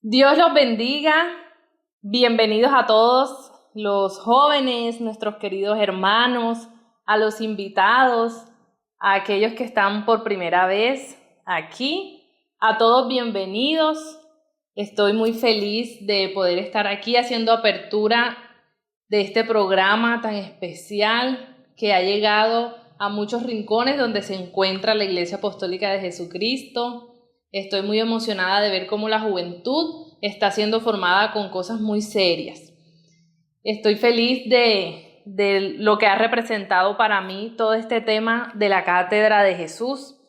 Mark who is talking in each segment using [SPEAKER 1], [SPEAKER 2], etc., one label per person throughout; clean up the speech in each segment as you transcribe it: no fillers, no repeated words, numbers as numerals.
[SPEAKER 1] Dios los bendiga. Bienvenidos a todos los jóvenes, nuestros queridos hermanos, a los invitados, a aquellos que están por primera vez aquí. A todos bienvenidos. Estoy muy feliz de poder estar aquí haciendo apertura de este programa tan especial que ha llegado a muchos rincones donde se encuentra la Iglesia Apostólica de Jesucristo. Estoy muy emocionada de ver cómo la juventud está siendo formada con cosas muy serias. Estoy feliz de lo que ha representado para mí todo este tema de la Cátedra de Jesús.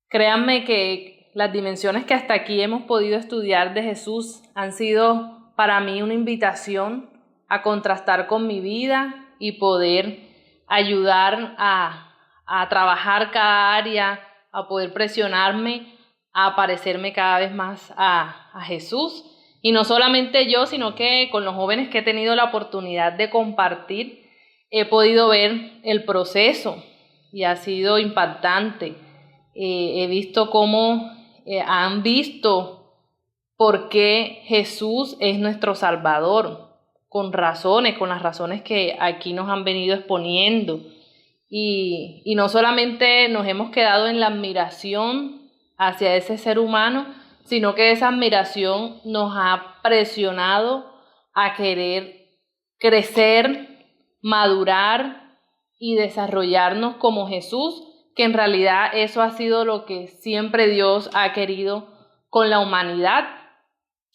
[SPEAKER 1] Créanme que las dimensiones que hasta aquí hemos podido estudiar de Jesús han sido para mí una invitación a contrastar con mi vida y poder ayudar a trabajar cada área, a poder presionarme a parecerme cada vez más a Jesús. Y no solamente yo, sino que con los jóvenes que he tenido la oportunidad de compartir, he podido ver el proceso y ha sido impactante. He visto cómo han visto por qué Jesús es nuestro Salvador, con las razones que aquí nos han venido exponiendo. Y no solamente nos hemos quedado en la admiración hacia ese ser humano, sino que esa admiración nos ha presionado a querer crecer, madurar y desarrollarnos como Jesús, que en realidad eso ha sido lo que siempre Dios ha querido con la humanidad.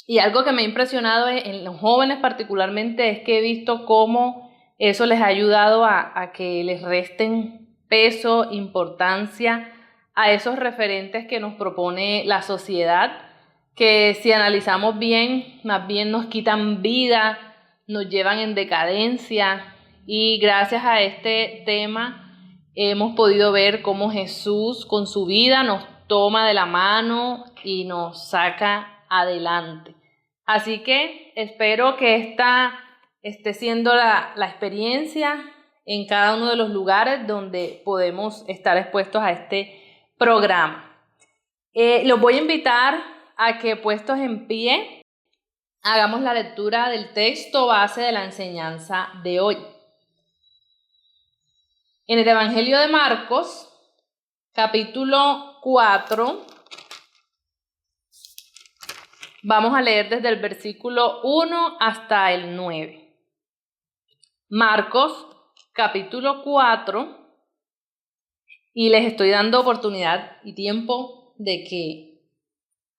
[SPEAKER 1] Y algo que me ha impresionado en los jóvenes particularmente es que he visto cómo eso les ha ayudado a que les resten peso, importancia a esos referentes que nos propone la sociedad, que si analizamos bien, más bien nos quitan vida, nos llevan en decadencia. Y gracias a este tema hemos podido ver cómo Jesús con su vida nos toma de la mano y nos saca adelante. Así que espero que esta esté siendo la experiencia en cada uno de los lugares donde podemos estar expuestos a este programa. Los voy a invitar a que, puestos en pie, hagamos la lectura del texto base de la enseñanza de hoy. En el Evangelio de Marcos, capítulo 4, vamos a leer desde el versículo 1 hasta el 9. Marcos, capítulo 4, y les estoy dando oportunidad y tiempo de que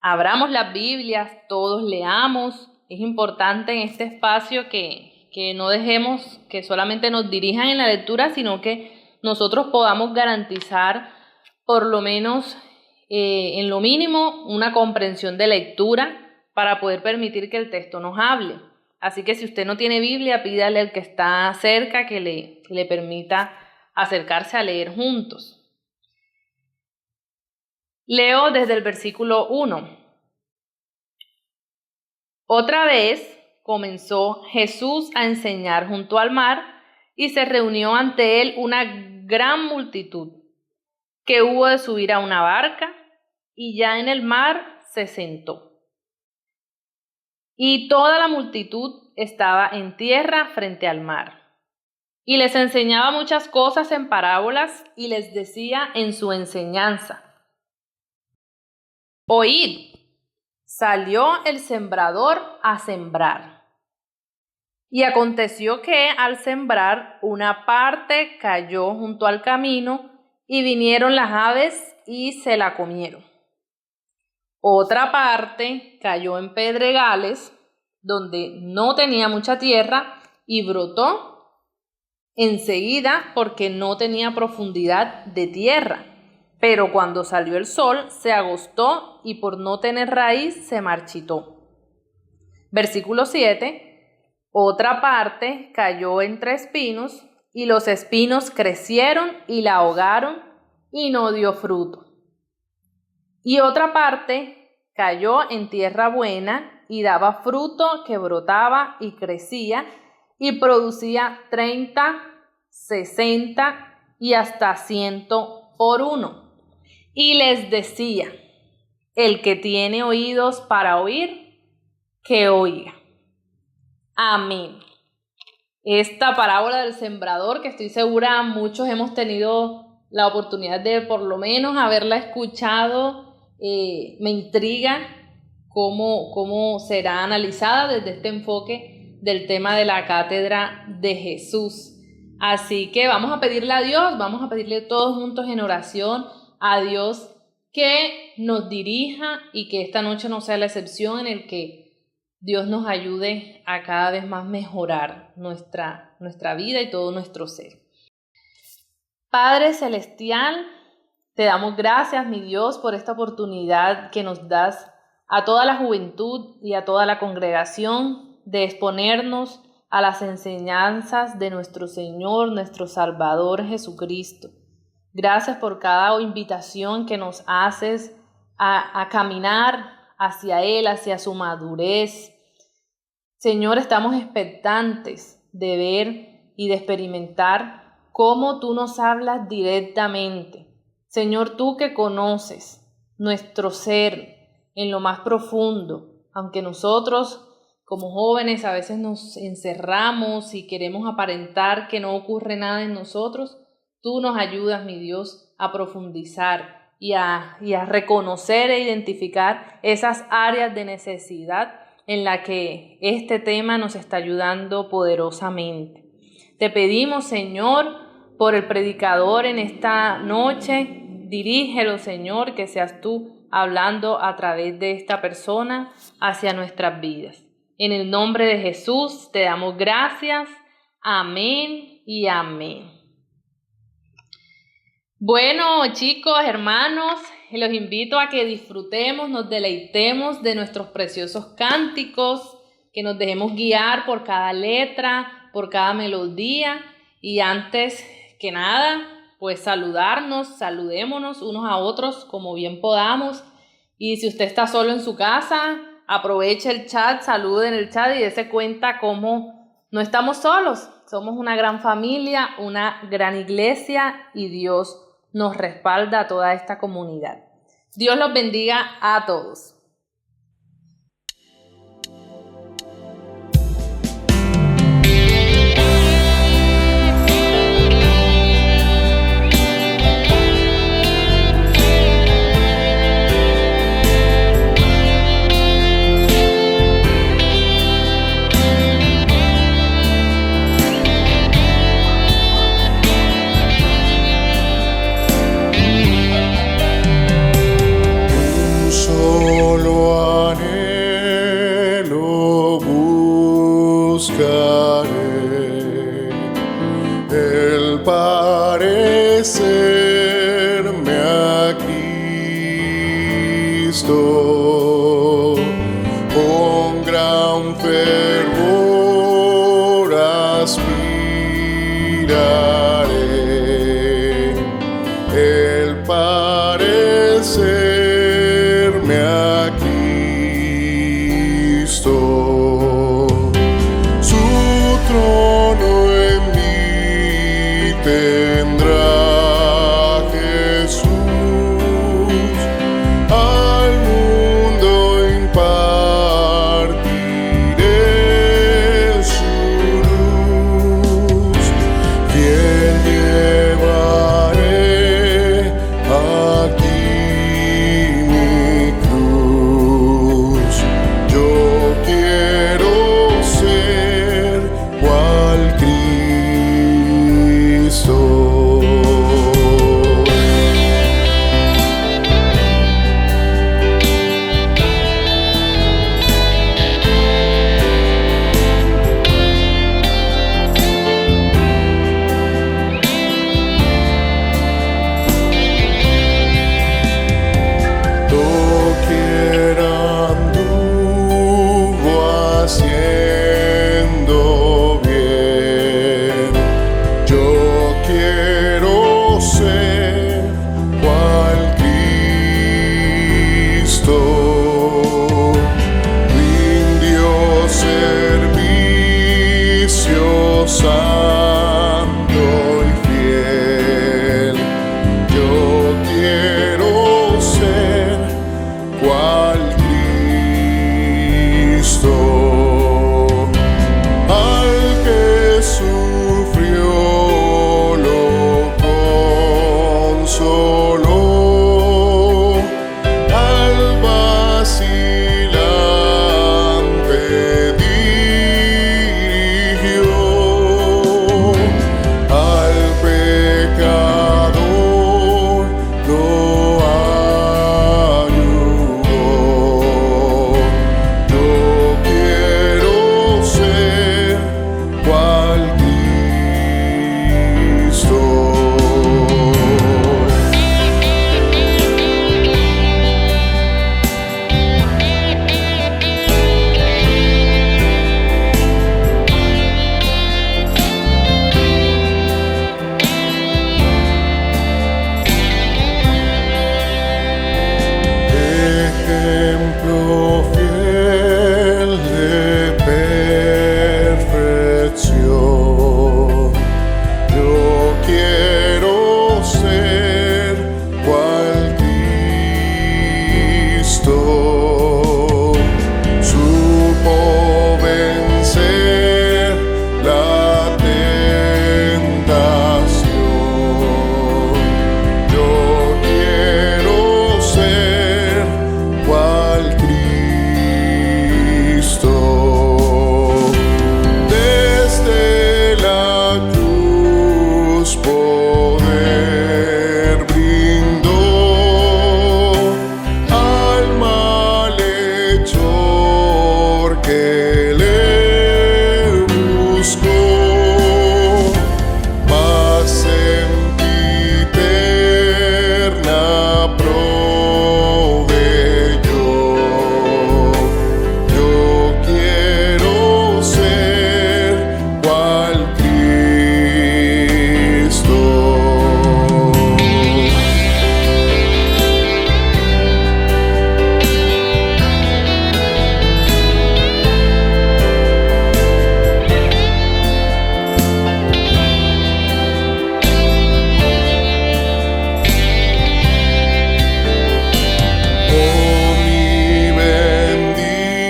[SPEAKER 1] abramos las Biblias, todos leamos. Es importante en este espacio que no dejemos que solamente nos dirijan en la lectura, sino que nosotros podamos garantizar por lo menos en lo mínimo una comprensión de lectura para poder permitir que el texto nos hable. Así que si usted no tiene Biblia, pídale al que está cerca que le permita acercarse a leer juntos. Leo desde el versículo 1. Otra vez comenzó Jesús a enseñar junto al mar y se reunió ante él una gran multitud, que hubo de subir a una barca y ya en el mar se sentó. Y toda la multitud estaba en tierra frente al mar. Y les enseñaba muchas cosas en parábolas y les decía en su enseñanza: Oíd, salió el sembrador a sembrar. Y aconteció que al sembrar una parte cayó junto al camino y vinieron las aves y se la comieron. Otra parte cayó en pedregales donde no tenía mucha tierra y brotó enseguida porque no tenía profundidad de tierra. Pero cuando salió el sol se agostó y por no tener raíz se marchitó. Versículo 7. Otra parte cayó entre espinos y los espinos crecieron y la ahogaron y no dio fruto. Y otra parte cayó en tierra buena y daba fruto que brotaba y crecía y producía 30, 60 y hasta 100 por uno. Y les decía: el que tiene oídos para oír, que oiga. Amén. Esta parábola del sembrador, que estoy segura muchos hemos tenido la oportunidad de por lo menos haberla escuchado, me intriga cómo será analizada desde este enfoque del tema de la cátedra de Jesús. Así que vamos a pedirle a Dios, vamos a pedirle todos juntos en oración a Dios que nos dirija y que esta noche no sea la excepción, en el que Dios nos ayude a cada vez más mejorar nuestra vida y todo nuestro ser. Padre Celestial, te damos gracias, mi Dios, por esta oportunidad que nos das a toda la juventud y a toda la congregación de exponernos a las enseñanzas de nuestro Señor, nuestro Salvador Jesucristo. Gracias por cada invitación que nos haces a caminar hacia Él, hacia su madurez. Señor, estamos expectantes de ver y de experimentar cómo tú nos hablas directamente. Señor, tú que conoces nuestro ser en lo más profundo, aunque nosotros como jóvenes a veces nos encerramos y queremos aparentar que no ocurre nada en nosotros, tú nos ayudas, mi Dios, a profundizar y a reconocer e identificar esas áreas de necesidad en la que este tema nos está ayudando poderosamente. Te pedimos, Señor, por el predicador en esta noche, dirígelo, Señor, que seas tú hablando a través de esta persona hacia nuestras vidas. En el nombre de Jesús te damos gracias. Amén y amén. Bueno, chicos, hermanos, los invito a que disfrutemos, nos deleitemos de nuestros preciosos cánticos, que nos dejemos guiar por cada letra, por cada melodía, y antes que nada, pues saludémonos unos a otros como bien podamos. Y si usted está solo en su casa, aproveche el chat, salude en el chat y dése cuenta cómo no estamos solos. Somos una gran familia, una gran iglesia, y Dios nos respalda a toda esta comunidad. Dios los bendiga a todos.
[SPEAKER 2] El parecerme a Cristo con gran fervor aspiraré. El parecerme a Cristo, su trono en mí tendrá Jesús, al mundo impartiré ejemplo fiel de perfección. Yo quiero ser cual Cristo. Supo vencer la tentación. Yo quiero ser cual Cristo. Desde la cruz poder brindó al malhechor que le buscó. Paz sempiterna proveyó. Yo quiero ser cual Cristo. Oh, mi bendito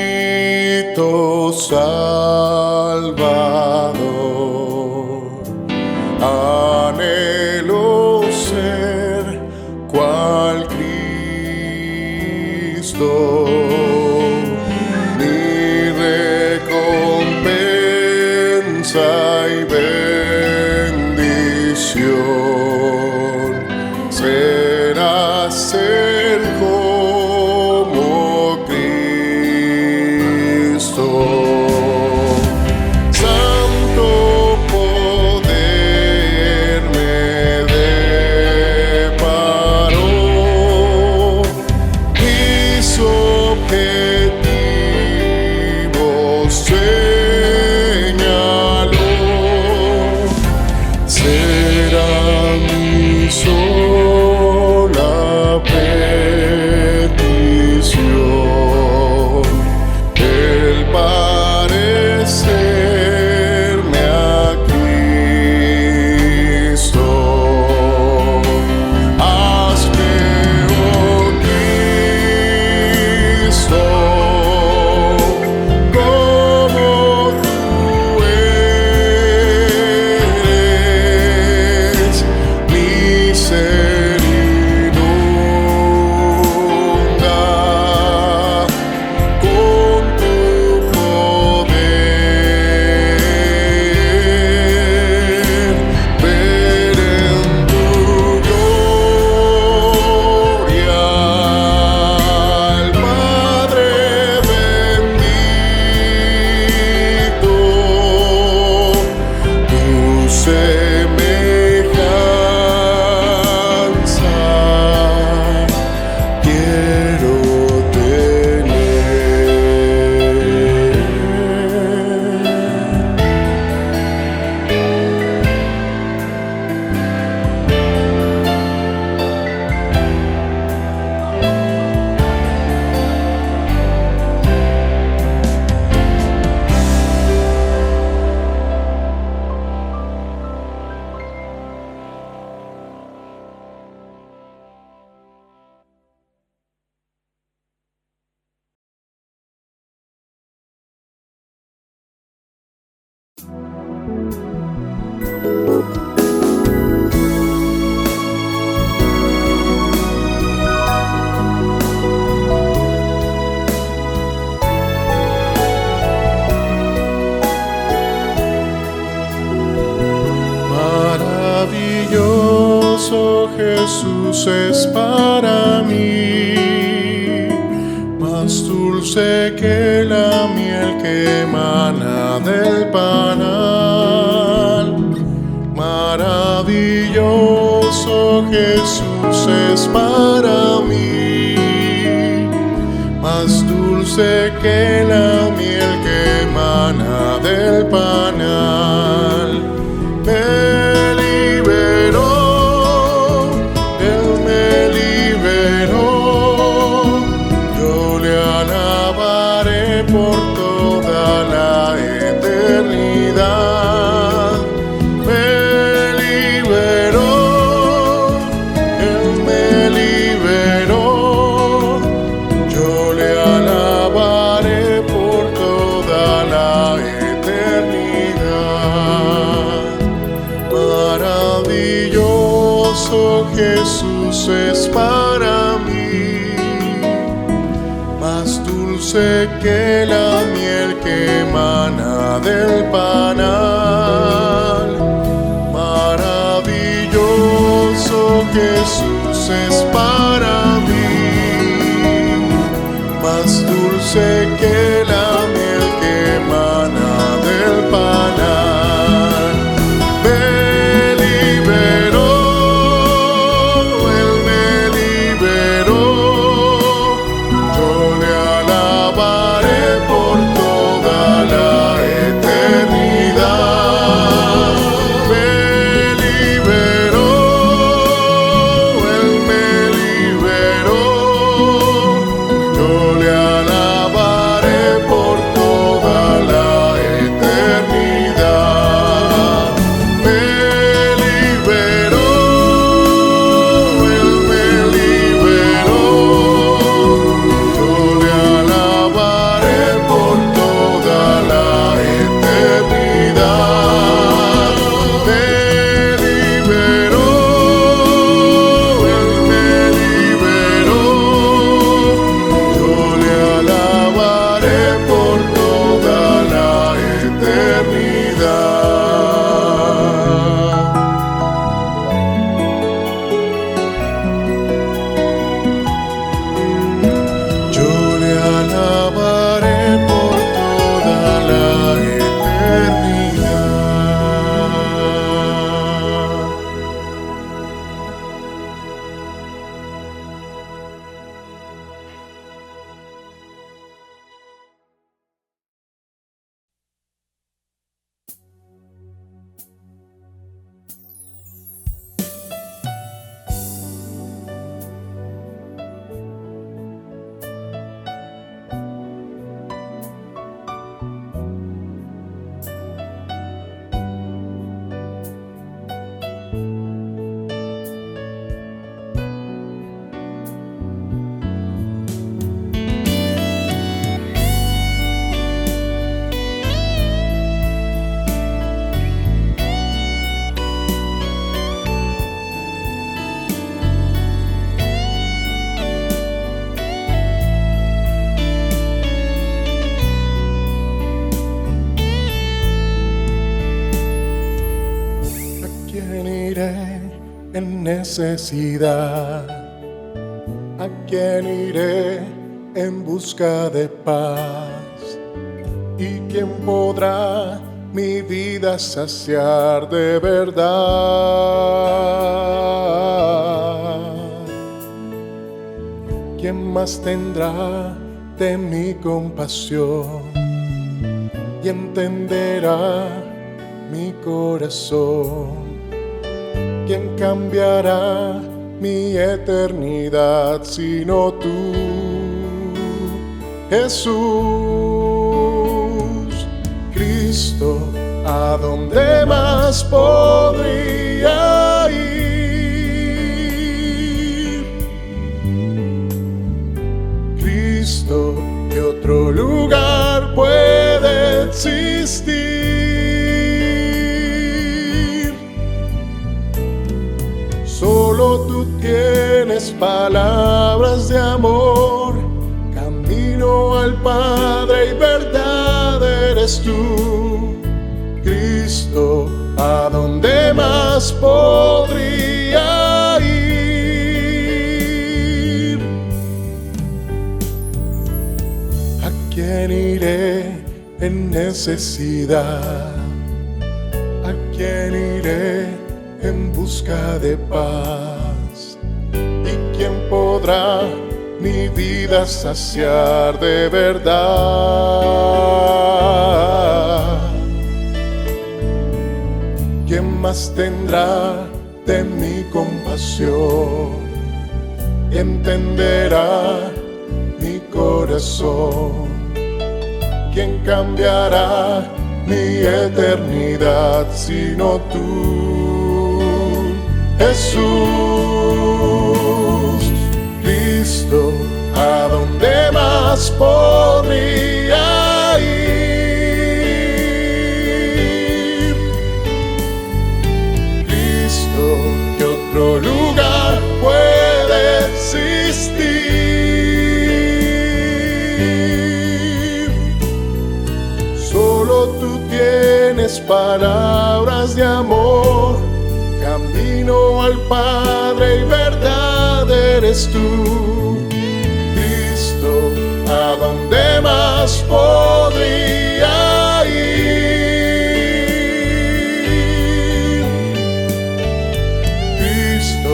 [SPEAKER 2] Salvador, anhelo ser cual Cristo. Mi recompensa y bendición será ser como Cristo. Santo poder me deparó, mis objetivos señaló. Será mi sola petición el parecerme a Cristo. Hazme, oh Cristo, como tú eres, mi ser inunda con tu poder. Ver en tu gloria al Padre bendito, tu semejanza quiero tener. Maravilloso Jesús es para mí, más dulce que la miel que emana del panal. Maravilloso Jesús es para mí, más dulce que la miel que emana del panal. Me liberó, Él me liberó, dulce que la miel que emana del panal. Maravilloso Jesús es para mí, más dulce que la miel que emana del panal. Me liberó, Él me liberó, yo le alabaré por toda la eternidad. Me liberó, Él me liberó, yo le alabaré por toda la eternidad. Me liberó, Él me liberó, yo le alabaré por toda la eternidad. Me liberó, Él me liberó, yo le alabaré por toda la eternidad. Yo le alabaré por toda la eternidad. ¿A quién iré en necesidad? ¿A quién iré en busca de paz? ¿Y quién podrá mi vida saciar de verdad? ¿Quién más tendrá de mi compasión y entenderá mi corazón? ¿Quién cambiará mi eternidad sino tú, Jesús? Cristo, ¿a dónde más podría ir? Cristo, ¿qué otro lugar puede existir? Solo tú tienes palabras de amor, camino al Padre y verdad eres tú. Cristo, ¿a dónde más podría ir? ¿A quién iré en necesidad? ¿A quién iré en busca de paz? ¿Y quién podrá mi vida saciar de verdad? ¿Quién más tendrá de mi compasión y entenderá mi corazón? ¿Quién cambiará mi eternidad sino tú, Jesús? Cristo, ¿a dónde más podría ir? Cristo, ¿qué otro lugar puede existir? palabras de amor, camino al Padre y verdad eres tú. Cristo, ¿a dónde más podría ir? Cristo,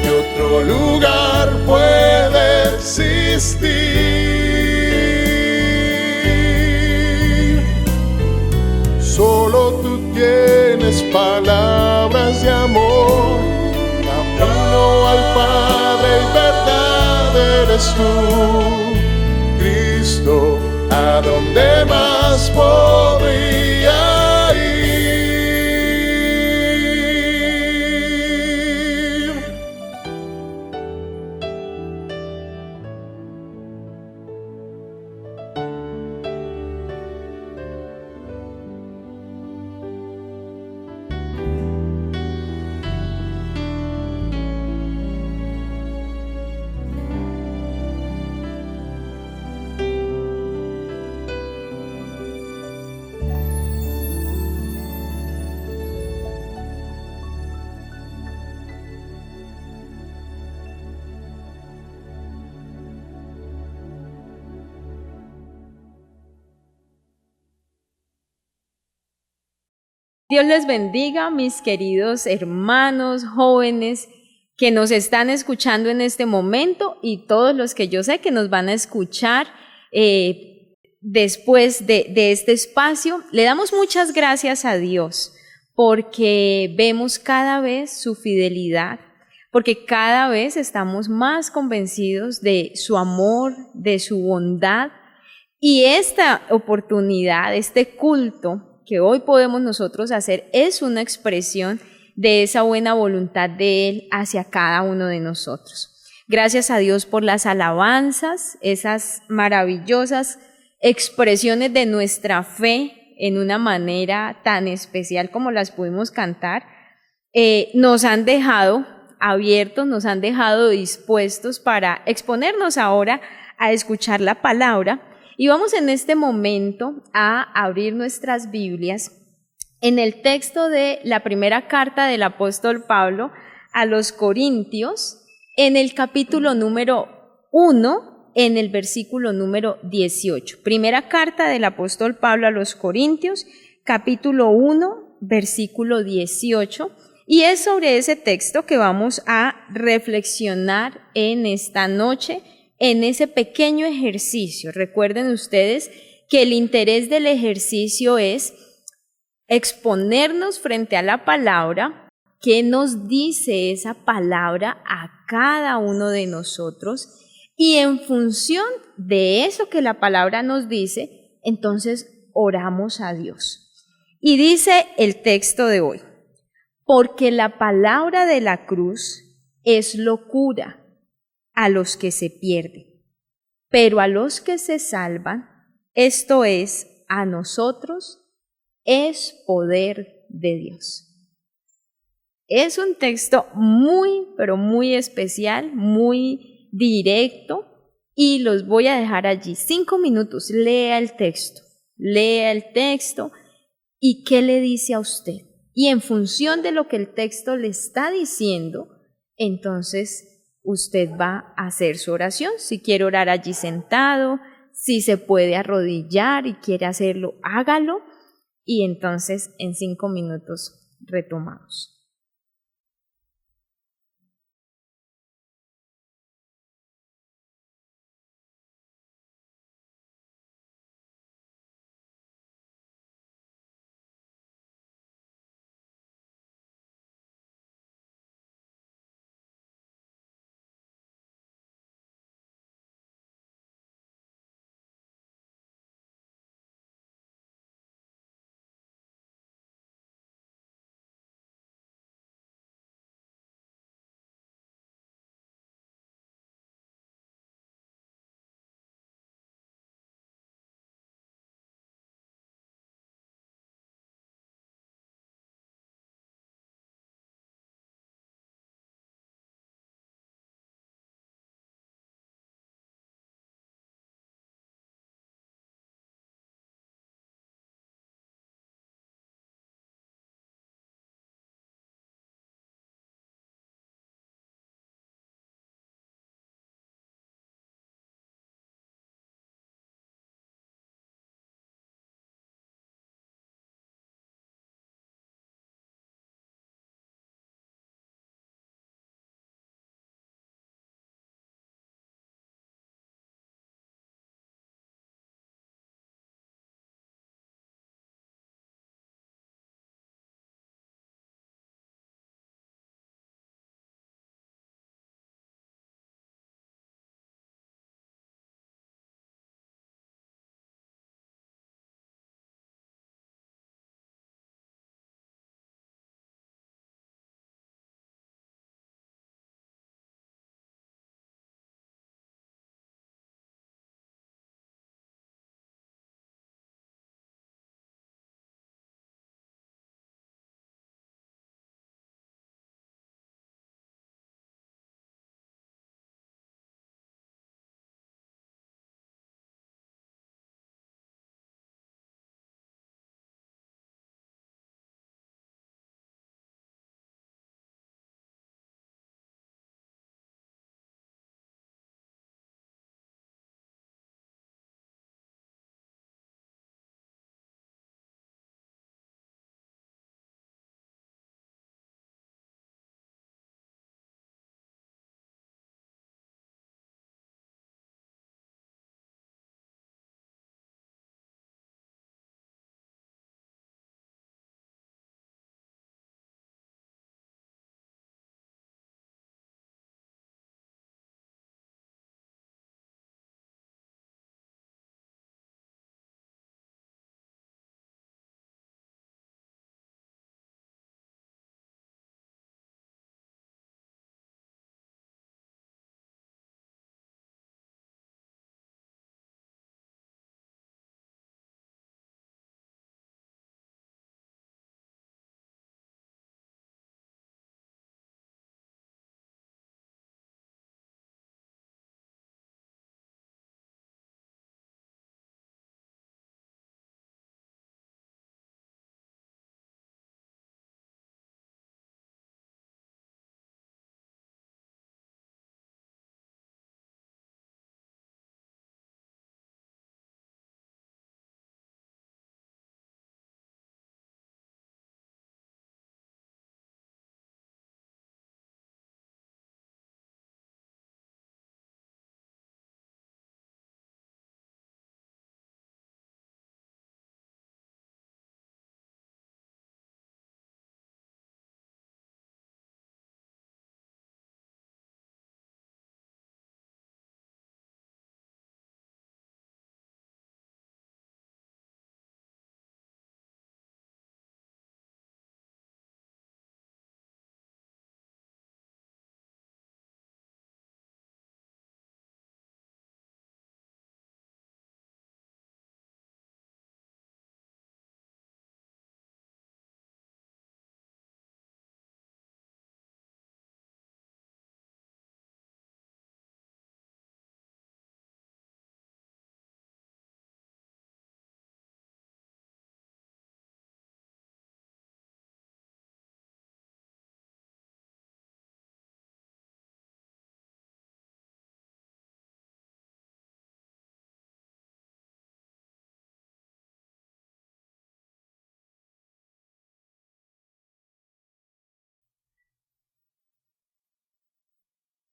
[SPEAKER 2] ¿qué otro lugar puede existir? Solo tú tienes palabras de amor, camino al Padre y verdad eres tú. Cristo, ¿a dónde más podría ir?
[SPEAKER 3] Dios les bendiga, mis queridos hermanos, jóvenes que nos están escuchando en este momento y todos los que yo sé que nos van a escuchar después de este espacio. Le damos muchas gracias a Dios porque vemos cada vez su fidelidad, porque cada vez estamos más convencidos de su amor, de su bondad, y esta oportunidad, este culto que hoy podemos nosotros hacer es una expresión de esa buena voluntad de Él hacia cada uno de nosotros. Gracias a Dios por las alabanzas, esas maravillosas expresiones de nuestra fe en una manera tan especial como las pudimos cantar. Nos han dejado abiertos, nos han dejado dispuestos para exponernos ahora a escuchar la palabra. Y vamos en este momento a abrir nuestras Biblias en el texto de la primera carta del apóstol Pablo a los Corintios, en el capítulo número 1, en el versículo número 18. Primera carta del apóstol Pablo a los Corintios, capítulo 1, versículo 18. Y es sobre ese texto que vamos a reflexionar en esta noche, en ese pequeño ejercicio. Recuerden ustedes que el interés del ejercicio es exponernos frente a la palabra, qué nos dice esa palabra a cada uno de nosotros, y en función de eso que la palabra nos dice, entonces oramos a Dios. Y dice el texto de hoy: porque la palabra de la cruz es locura a los que se pierden, pero a los que se salvan, esto es, a nosotros, es poder de Dios. Es un texto muy, pero muy especial, muy directo, y los voy a dejar allí 5 minutos. Lea el texto y qué le dice a usted. Y en función de lo que el texto le está diciendo, entonces usted va a hacer su oración. Si quiere orar allí sentado, si se puede arrodillar y quiere hacerlo, hágalo. Y entonces en 5 minutos retomamos.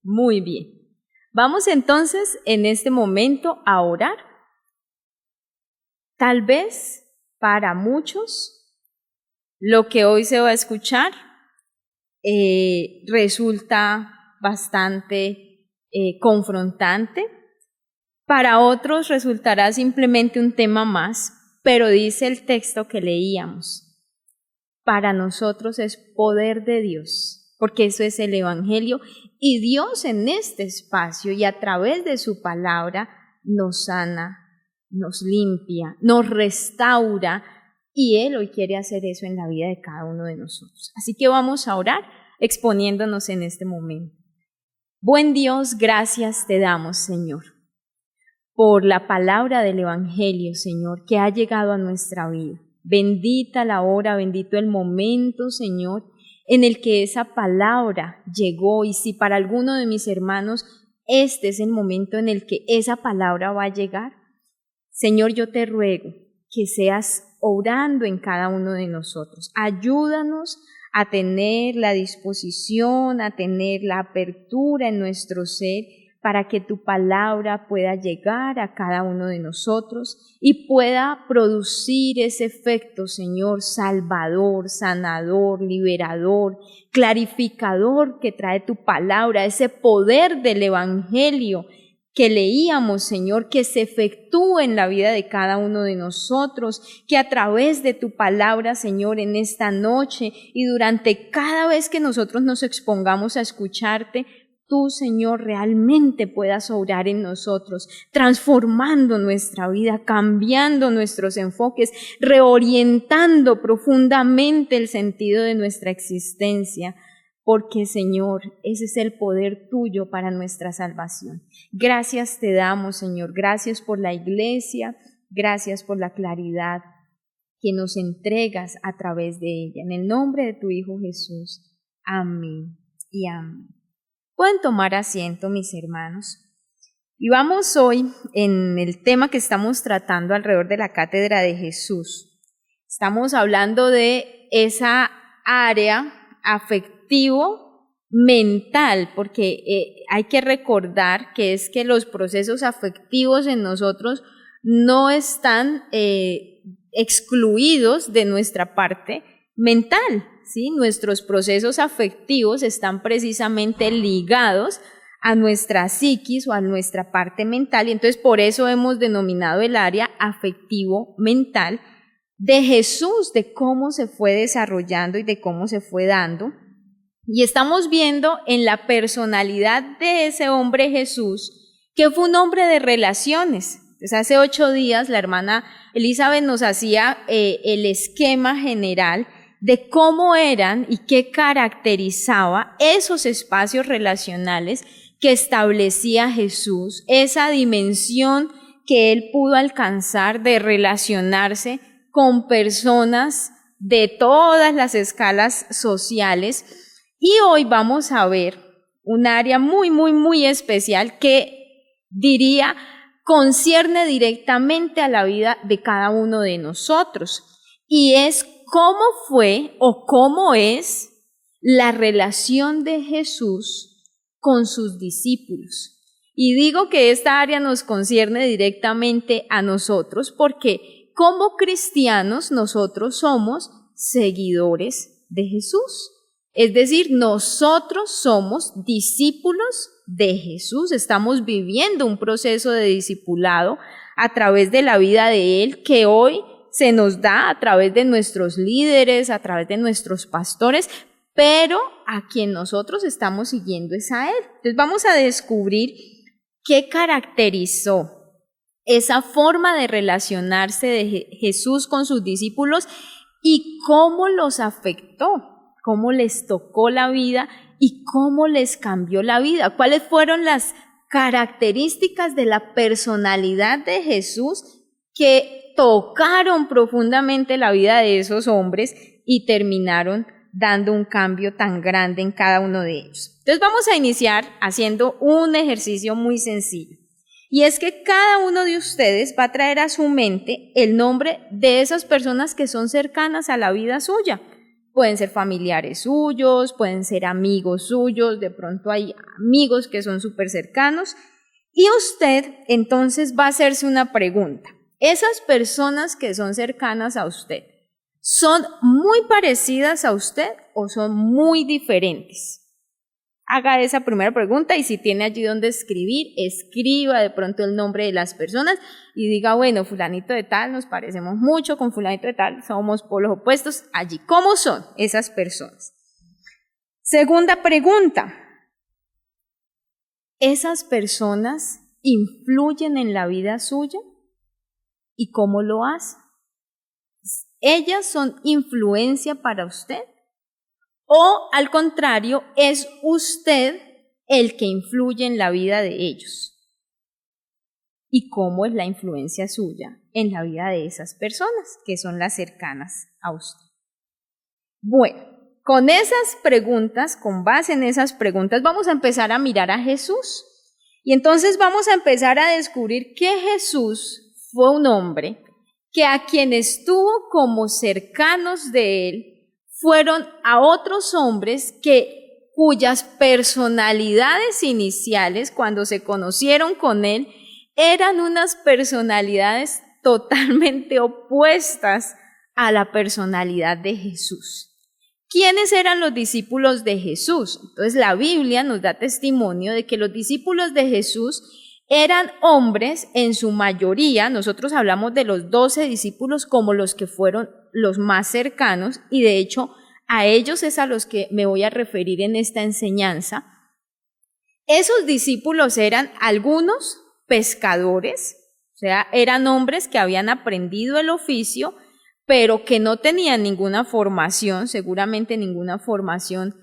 [SPEAKER 3] Muy bien. Vamos entonces en este momento a orar. Tal vez para muchos lo que hoy se va a escuchar resulta bastante confrontante. Para otros resultará simplemente un tema más, pero dice el texto que leíamos, para nosotros es poder de Dios, porque eso es el Evangelio, y Dios en este espacio y a través de su palabra nos sana, nos limpia, nos restaura, y Él hoy quiere hacer eso en la vida de cada uno de nosotros. Así que vamos a orar exponiéndonos en este momento. Buen Dios, gracias te damos, Señor, por la palabra del Evangelio, Señor, que ha llegado a nuestra vida. Bendita la hora, bendito el momento, Señor, en el que esa palabra llegó. Y si para alguno de mis hermanos este es el momento en el que esa palabra va a llegar, Señor, yo te ruego que seas obrando en cada uno de nosotros. Ayúdanos a tener la disposición, a tener la apertura en nuestro ser, para que tu palabra pueda llegar a cada uno de nosotros y pueda producir ese efecto, Señor, salvador, sanador, liberador, clarificador que trae tu palabra, ese poder del Evangelio que leíamos, Señor, que se efectúe en la vida de cada uno de nosotros, que a través de tu palabra, Señor, en esta noche y durante cada vez que nosotros nos expongamos a escucharte, tú, Señor, realmente puedas obrar en nosotros, transformando nuestra vida, cambiando nuestros enfoques, reorientando profundamente el sentido de nuestra existencia, porque, Señor, ese es el poder tuyo para nuestra salvación. Gracias te damos, Señor, gracias por la iglesia, gracias por la claridad que nos entregas a través de ella. En el nombre de tu Hijo Jesús. Amén y amén. Pueden tomar asiento, mis hermanos. Y vamos hoy en el tema que estamos tratando alrededor de la cátedra de Jesús. Estamos hablando de esa área afectivo-mental, porque hay que recordar que es que los procesos afectivos en nosotros no están excluidos de nuestra parte mental. ¿Sí? Nuestros procesos afectivos están precisamente ligados a nuestra psiquis o a nuestra parte mental, y entonces por eso hemos denominado el área afectivo-mental de Jesús, de cómo se fue desarrollando y de cómo se fue dando. Y estamos viendo en la personalidad de ese hombre Jesús, que fue un hombre de relaciones. Entonces, hace 8 días la hermana Elizabeth nos hacía el esquema general de cómo eran y qué caracterizaba esos espacios relacionales que establecía Jesús, esa dimensión que él pudo alcanzar de relacionarse con personas de todas las escalas sociales. Y hoy vamos a ver un área muy especial que diría concierne directamente a la vida de cada uno de nosotros, y es cómo fue o cómo es la relación de Jesús con sus discípulos. Y digo que esta área nos concierne directamente a nosotros porque como cristianos nosotros somos seguidores de Jesús. Es decir, nosotros somos discípulos de Jesús, estamos viviendo un proceso de discipulado a través de la vida de Él que hoy se nos da a través de nuestros líderes, a través de nuestros pastores, pero a quien nosotros estamos siguiendo es a Él. Entonces vamos a descubrir qué caracterizó esa forma de relacionarse de Jesús con sus discípulos y cómo los afectó, cómo les tocó la vida y cómo les cambió la vida. ¿Cuáles fueron las características de la personalidad de Jesús que tocaron profundamente la vida de esos hombres y terminaron dando un cambio tan grande en cada uno de ellos? Entonces vamos a iniciar haciendo un ejercicio muy sencillo. Y es que cada uno de ustedes va a traer a su mente el nombre de esas personas que son cercanas a la vida suya, pueden ser familiares suyos, pueden ser amigos suyos, de pronto hay amigos que son súper cercanos. Y usted entonces va a hacerse una pregunta. ¿Esas personas que son cercanas a usted son muy parecidas a usted o son muy diferentes? Haga esa primera pregunta y si tiene allí donde escribir, escriba de pronto el nombre de las personas y diga, bueno, fulanito de tal, nos parecemos mucho, con fulanito de tal, somos polos opuestos allí. ¿Cómo son esas personas? Segunda pregunta. ¿Esas personas influyen en la vida suya? ¿Y cómo lo hacen? ¿Ellas son influencia para usted? ¿O al contrario, es usted el que influye en la vida de ellos? ¿Y cómo es la influencia suya en la vida de esas personas que son las cercanas a usted? Bueno, con esas preguntas, con base en esas preguntas, vamos a empezar a mirar a Jesús. Y entonces vamos a empezar a descubrir que Jesús fue un hombre que a quienes tuvo como cercanos de él fueron a otros hombres cuyas personalidades iniciales, cuando se conocieron con él, eran unas personalidades totalmente opuestas a la personalidad de Jesús. ¿Quiénes eran los discípulos de Jesús? Entonces la Biblia nos da testimonio de que los discípulos de Jesús eran hombres en su mayoría. Nosotros hablamos de los 12 discípulos como los que fueron los más cercanos y de hecho a ellos es a los que me voy a referir en esta enseñanza. Esos discípulos eran algunos pescadores, o sea, eran hombres que habían aprendido el oficio, pero que no tenían ninguna formación, seguramente ninguna formación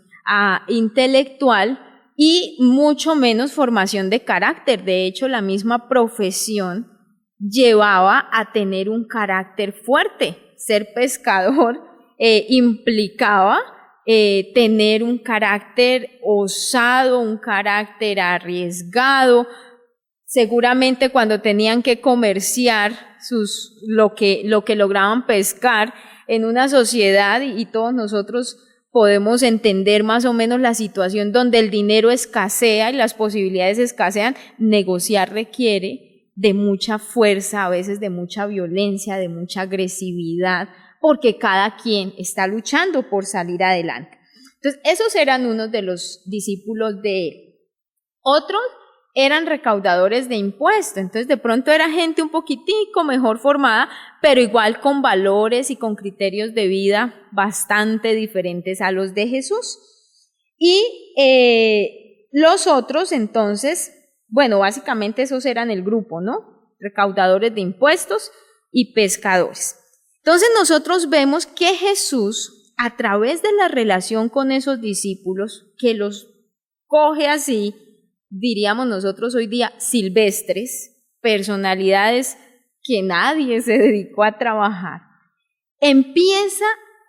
[SPEAKER 3] intelectual y mucho menos formación de carácter. De hecho, la misma profesión llevaba a tener un carácter fuerte. Ser pescador implicaba tener un carácter osado, un carácter arriesgado. Seguramente cuando tenían que comerciar lo que lograban pescar en una sociedad, y todos nosotros podemos entender más o menos la situación donde el dinero escasea y las posibilidades escasean, negociar requiere de mucha fuerza, a veces de mucha violencia, de mucha agresividad, porque cada quien está luchando por salir adelante. Entonces, esos eran unos de los discípulos de él. Otros eran recaudadores de impuestos, entonces de pronto era gente un poquitico mejor formada, pero igual con valores y con criterios de vida bastante diferentes a los de Jesús. Y los otros entonces, bueno, básicamente esos eran el grupo, ¿no? Recaudadores de impuestos y pescadores. Entonces nosotros vemos que Jesús, a través de la relación con esos discípulos, que los coge así, diríamos nosotros hoy día, silvestres, personalidades que nadie se dedicó a trabajar, empieza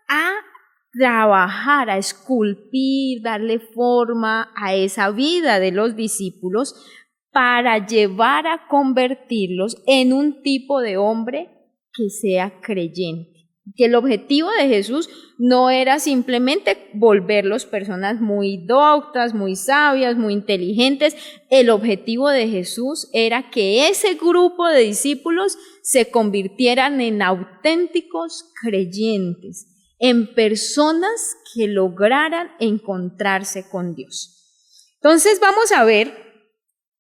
[SPEAKER 3] a trabajar, a esculpir, darle forma a esa vida de los discípulos para llevar a convertirlos en un tipo de hombre que sea creyente. Que el objetivo de Jesús no era simplemente volverlos personas muy doctas, muy sabias, muy inteligentes. El objetivo de Jesús era que ese grupo de discípulos se convirtieran en auténticos creyentes, en personas que lograran encontrarse con Dios. Entonces vamos a ver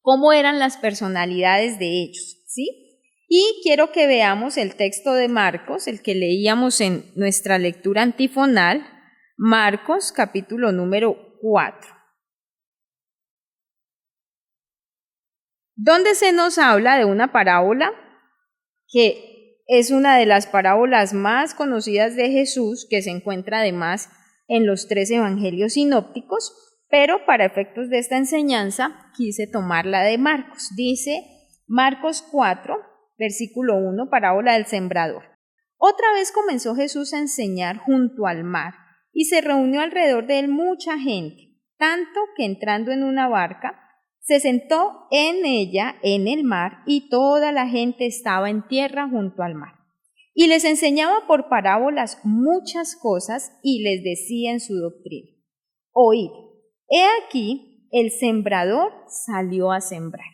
[SPEAKER 3] cómo eran las personalidades de ellos, ¿sí? Y quiero que veamos el texto de Marcos, el que leíamos en nuestra lectura antifonal, Marcos capítulo número 4, donde se nos habla de una parábola que es una de las parábolas más conocidas de Jesús, que se encuentra además en los 3 evangelios sinópticos, pero para efectos de esta enseñanza quise tomarla de Marcos. Dice Marcos 4, versículo 1, parábola del sembrador. Otra vez comenzó Jesús a enseñar junto al mar, y se reunió alrededor de él mucha gente, tanto que entrando en una barca, se sentó en ella, en el mar, y toda la gente estaba en tierra junto al mar. Y les enseñaba por parábolas muchas cosas y les decía en su doctrina: oíd, he aquí el sembrador salió a sembrar.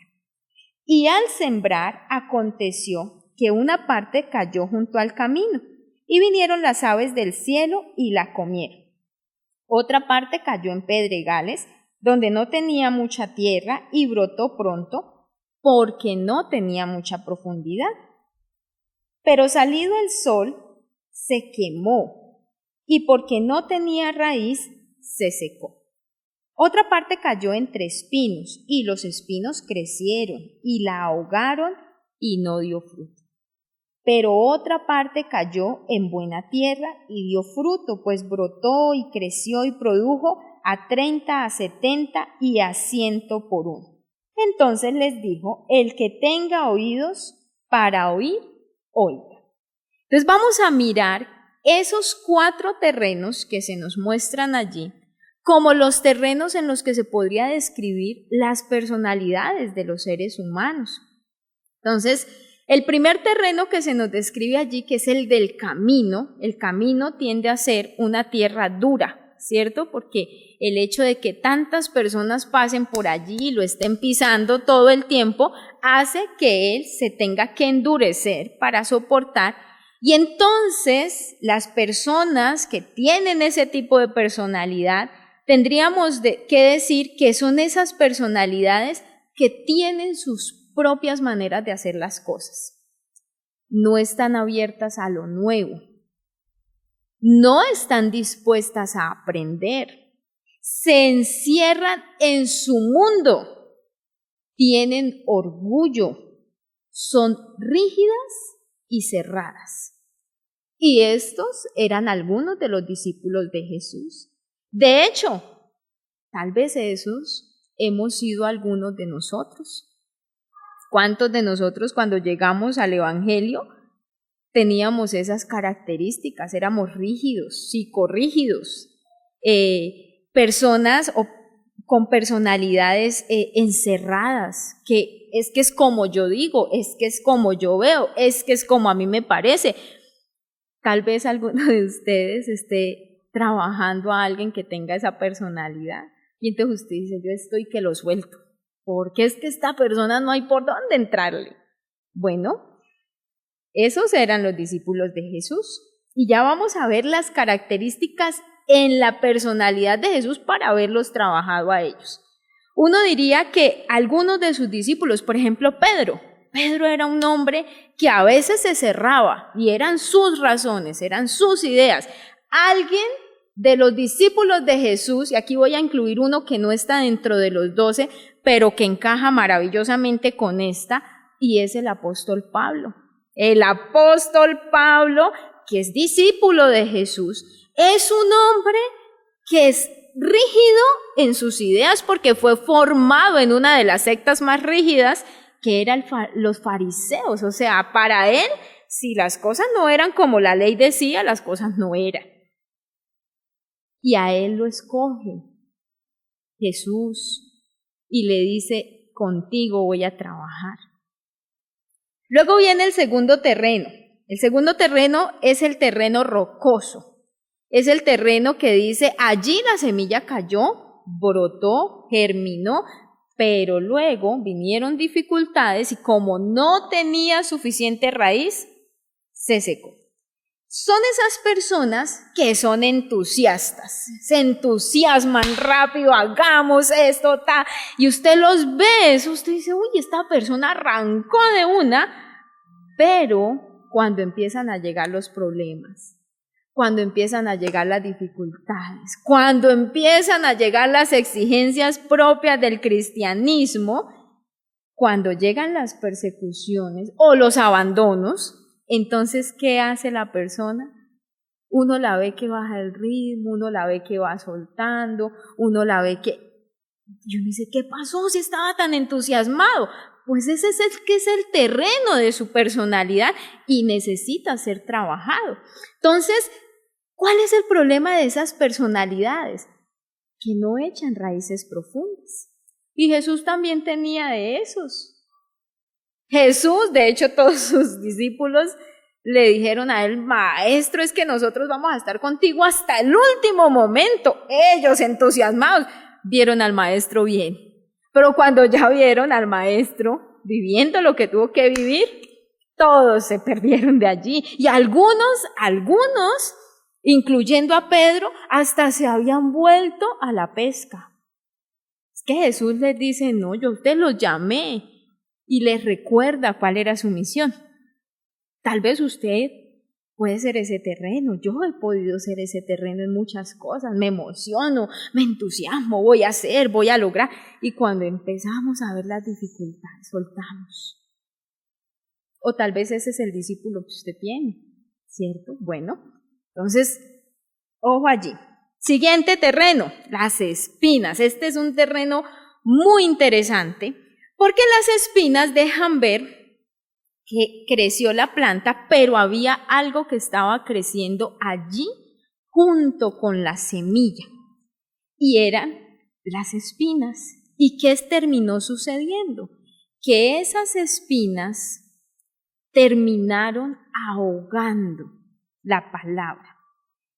[SPEAKER 3] Y al sembrar aconteció que una parte cayó junto al camino, y vinieron las aves del cielo y la comieron. Otra parte cayó en pedregales, donde no tenía mucha tierra, y brotó pronto, porque no tenía mucha profundidad. Pero salido el sol, se quemó, y porque no tenía raíz, se secó. Otra parte cayó entre espinos, y los espinos crecieron, y la ahogaron, y no dio fruto. Pero otra parte cayó en buena tierra, y dio fruto, pues brotó, y creció, y produjo a 30, a 70, y a 100 por uno. Entonces les dijo: el que tenga oídos para oír, oiga. Entonces vamos a mirar esos 4 terrenos que se nos muestran allí como los terrenos en los que se podría describir las personalidades de los seres humanos. Entonces, el primer terreno que se nos describe allí, que es el del camino, el camino tiende a ser una tierra dura, ¿cierto? Porque el hecho de que tantas personas pasen por allí y lo estén pisando todo el tiempo hace que él se tenga que endurecer para soportar. Y entonces las personas que tienen ese tipo de personalidad, tendríamos que decir que son esas personalidades que tienen sus propias maneras de hacer las cosas. No están abiertas a lo nuevo. No están dispuestas a aprender. Se encierran en su mundo. Tienen orgullo. Son rígidas y cerradas. Y estos eran algunos de los discípulos de Jesús. De hecho, tal vez esos hemos sido algunos de nosotros. ¿Cuántos de nosotros cuando llegamos al Evangelio teníamos esas características? Éramos rígidos, psicorrígidos, personas con personalidades encerradas, que es como yo digo, es que es como yo veo, es que es como a mí me parece. Tal vez alguno de ustedes esté trabajando a alguien que tenga esa personalidad y entonces usted dice: yo estoy que lo suelto, porque es que esta persona no hay por dónde entrarle. Bueno, esos eran los discípulos de Jesús. Y ya vamos a ver las características en la personalidad de Jesús para haberlos trabajado a ellos. Uno diría que algunos de sus discípulos, por ejemplo Pedro era un hombre que a veces se cerraba y eran sus razones, eran sus ideas. Alguien de los discípulos de Jesús, y aquí voy a incluir uno que no está dentro de los 12, pero que encaja maravillosamente con esta, y es el apóstol Pablo. El apóstol Pablo, que es discípulo de Jesús, es un hombre que es rígido en sus ideas porque fue formado en una de las sectas más rígidas, que eran los fariseos. O sea, para él, si las cosas no eran como la ley decía, las cosas no eran. Y a él lo escoge Jesús y le dice: contigo voy a trabajar. Luego viene el segundo terreno. El segundo terreno es el terreno rocoso. Es el terreno que dice: allí la semilla cayó, brotó, germinó, pero luego vinieron dificultades y como no tenía suficiente raíz, se secó. Son esas personas que son entusiastas, se entusiasman rápido, hagamos esto, y usted los ve, usted dice: uy, esta persona arrancó de una, pero cuando empiezan a llegar los problemas, cuando empiezan a llegar las dificultades, cuando empiezan a llegar las exigencias propias del cristianismo, cuando llegan las persecuciones o los abandonos, entonces, ¿qué hace la persona? Uno la ve que baja el ritmo, uno la ve que va soltando, uno la ve que... Yo me dice: ¿qué pasó si estaba tan entusiasmado? Pues ese es el terreno de su personalidad y necesita ser trabajado. Entonces, ¿cuál es el problema de esas personalidades? Que no echan raíces profundas. Y Jesús también tenía de esos. Jesús, de hecho, todos sus discípulos le dijeron a él, maestro, es que nosotros vamos a estar contigo hasta el último momento. Ellos entusiasmados vieron al maestro bien, pero cuando ya vieron al maestro viviendo lo que tuvo que vivir, todos se perdieron de allí. Y algunos, incluyendo a Pedro, hasta se habían vuelto a la pesca. Es que Jesús les dice, no, yo te los llamé, y les recuerda cuál era su misión. Tal vez usted puede ser ese terreno, yo he podido ser ese terreno en muchas cosas, me emociono, me entusiasmo, voy a hacer, voy a lograr, y cuando empezamos a ver las dificultades, soltamos. O tal vez ese es el discípulo que usted tiene, ¿cierto? Bueno, entonces, ojo allí. Siguiente terreno, las espinas. Este es un terreno muy interesante porque las espinas dejan ver que creció la planta, pero había algo que estaba creciendo allí junto con la semilla, y eran las espinas. ¿Y qué terminó sucediendo? Que esas espinas terminaron ahogando la palabra.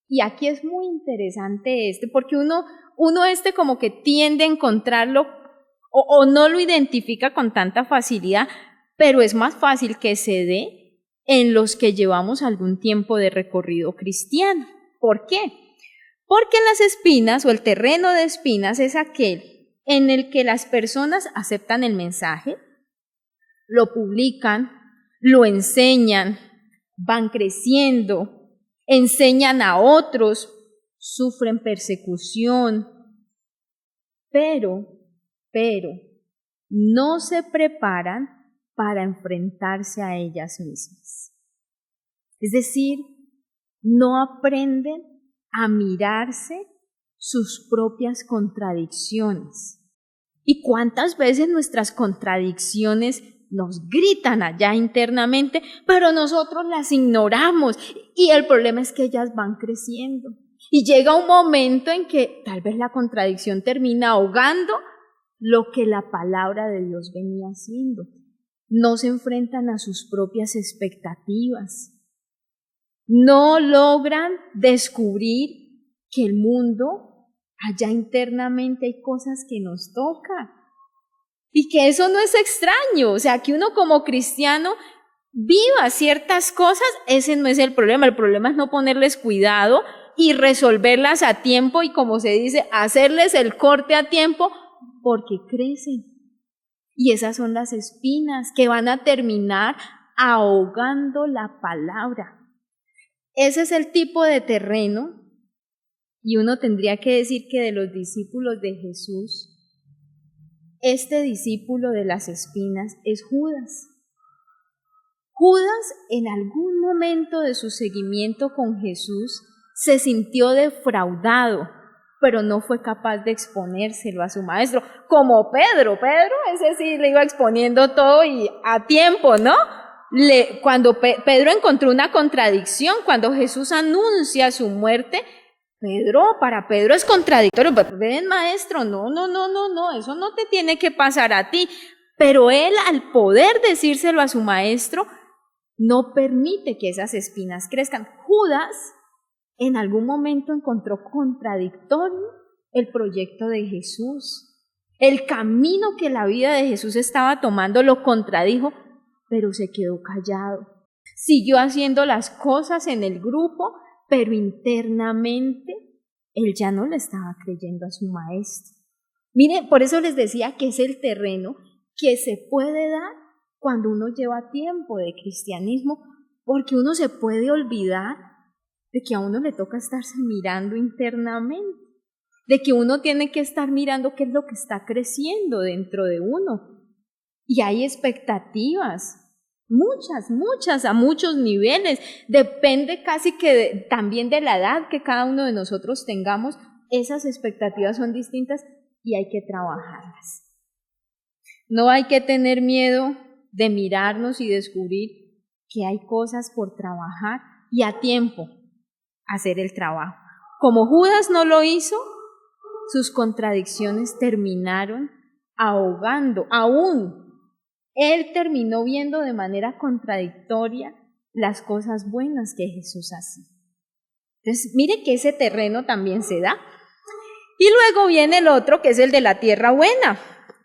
[SPEAKER 3] Y aquí es muy interesante porque uno como que tiende a encontrarlo o no lo identifica con tanta facilidad, pero es más fácil que se dé en los que llevamos algún tiempo de recorrido cristiano. ¿Por qué? Porque las espinas o el terreno de espinas es aquel en el que las personas aceptan el mensaje, lo publican, lo enseñan, van creciendo, enseñan a otros, sufren persecución, pero no se preparan para enfrentarse a ellas mismas. Es decir, no aprenden a mirarse sus propias contradicciones. ¿Y cuántas veces nuestras contradicciones nos gritan allá internamente, pero nosotros las ignoramos? Y el problema es que ellas van creciendo. Y llega un momento en que tal vez la contradicción termina ahogando lo que la palabra de Dios venía haciendo. No se enfrentan a sus propias expectativas. No logran descubrir que el mundo, allá internamente hay cosas que nos tocan. Y que eso no es extraño. O sea, que uno como cristiano viva ciertas cosas, ese no es el problema. El problema es no ponerles cuidado y resolverlas a tiempo y, como se dice, hacerles el corte a tiempo, porque crecen. Y esas son las espinas que van a terminar ahogando la palabra. Ese es el tipo de terreno, y uno tendría que decir que de los discípulos de Jesús, este discípulo de las espinas es Judas. Judas, en algún momento de su seguimiento con Jesús, se sintió defraudado, pero no fue capaz de exponérselo a su maestro, como Pedro. Ese sí le iba exponiendo todo y a tiempo, ¿no? Cuando Pedro encontró una contradicción, cuando Jesús anuncia su muerte, para Pedro es contradictorio. Ven, maestro, no, eso no te tiene que pasar a ti. Pero él, al poder decírselo a su maestro, no permite que esas espinas crezcan. Judas en algún momento encontró contradictorio el proyecto de Jesús. El camino que la vida de Jesús estaba tomando lo contradijo, pero se quedó callado. Siguió haciendo las cosas en el grupo, pero internamente él ya no le estaba creyendo a su maestro. Mire, por eso les decía que es el terreno que se puede dar cuando uno lleva tiempo de cristianismo, porque uno se puede olvidar de que a uno le toca estarse mirando internamente, de que uno tiene que estar mirando qué es lo que está creciendo dentro de uno. Y hay expectativas, muchas, a muchos niveles. Depende casi que también de la edad que cada uno de nosotros tengamos. Esas expectativas son distintas y hay que trabajarlas. No hay que tener miedo de mirarnos y descubrir que hay cosas por trabajar y a tiempo hacer el trabajo. Como Judas no lo hizo, sus contradicciones terminaron ahogando. Aún él terminó viendo de manera contradictoria las cosas buenas que Jesús hacía. Entonces, mire que ese terreno también se da. Y luego viene el otro, que es el de la tierra buena.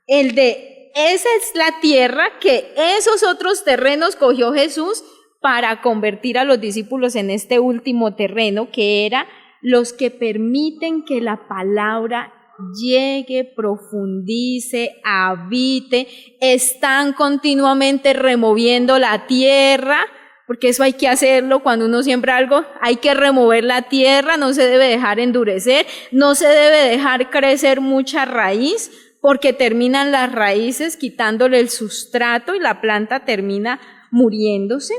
[SPEAKER 3] Esa es la tierra que esos otros terrenos cogió Jesús para convertir a los discípulos en este último terreno, que era los que permiten que la palabra llegue, profundice, habite, están continuamente removiendo la tierra, porque eso hay que hacerlo cuando uno siembra algo, hay que remover la tierra, no se debe dejar endurecer, no se debe dejar crecer mucha raíz, porque terminan las raíces quitándole el sustrato y la planta termina muriéndose.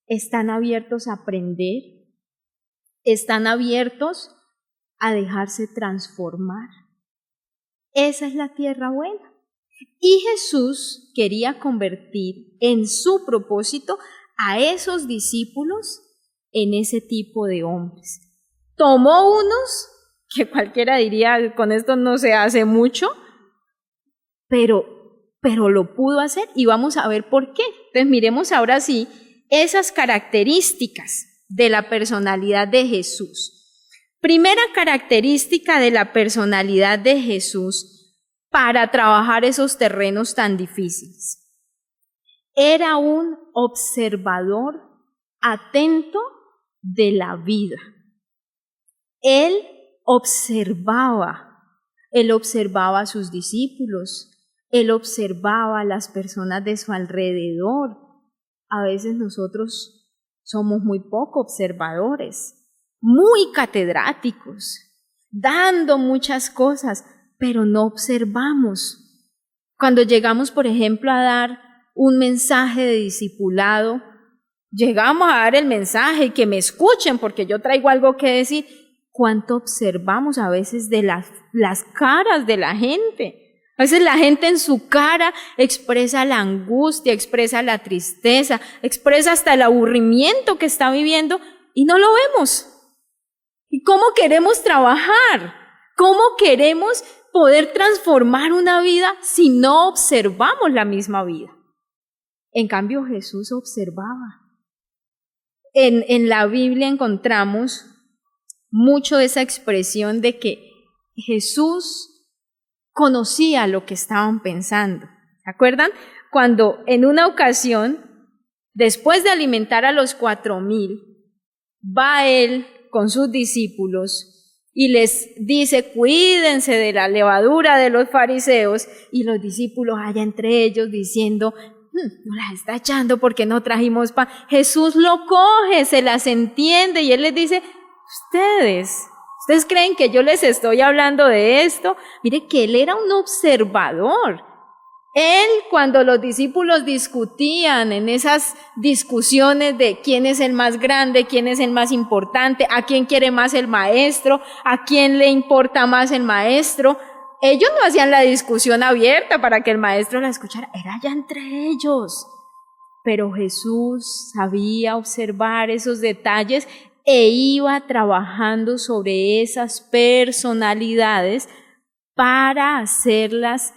[SPEAKER 3] Están abiertos a aprender, están abiertos a dejarse transformar. Esa es la tierra buena. Y Jesús quería convertir en su propósito a esos discípulos en ese tipo de hombres. Tomó unos, que cualquiera diría, con esto no se hace mucho, pero lo pudo hacer y vamos a ver por qué. Entonces miremos ahora sí esas características de la personalidad de Jesús. Primera característica de la personalidad de Jesús para trabajar esos terrenos tan difíciles. Era un observador atento de la vida. Él observaba a sus discípulos, él observaba a las personas de su alrededor. A veces nosotros somos muy poco observadores, muy catedráticos, dando muchas cosas, pero no observamos. Cuando llegamos, por ejemplo, a dar un mensaje de discipulado, llegamos a dar el mensaje y que me escuchen porque yo traigo algo que decir. ¿Cuánto observamos a veces de las caras de la gente? A veces la gente en su cara expresa la angustia, expresa la tristeza, expresa hasta el aburrimiento que está viviendo y no lo vemos. ¿Y cómo queremos trabajar? ¿Cómo queremos poder transformar una vida si no observamos la misma vida? En cambio, Jesús observaba. En la Biblia encontramos mucho esa expresión de que Jesús conocía lo que estaban pensando. ¿Se acuerdan? Cuando en una ocasión, después de alimentar a los 4,000, va él con sus discípulos y les dice, cuídense de la levadura de los fariseos, y los discípulos allá entre ellos diciendo, no las está echando porque no trajimos pan. Jesús lo coge, se las entiende y él les dice, ¿Ustedes creen que yo les estoy hablando de esto? Mire que él era un observador. Él, cuando los discípulos discutían en esas discusiones de quién es el más grande, quién es el más importante, a quién quiere más el maestro, a quién le importa más el maestro, ellos no hacían la discusión abierta para que el maestro la escuchara, era ya entre ellos. Pero Jesús sabía observar esos detalles e iba trabajando sobre esas personalidades para hacerlas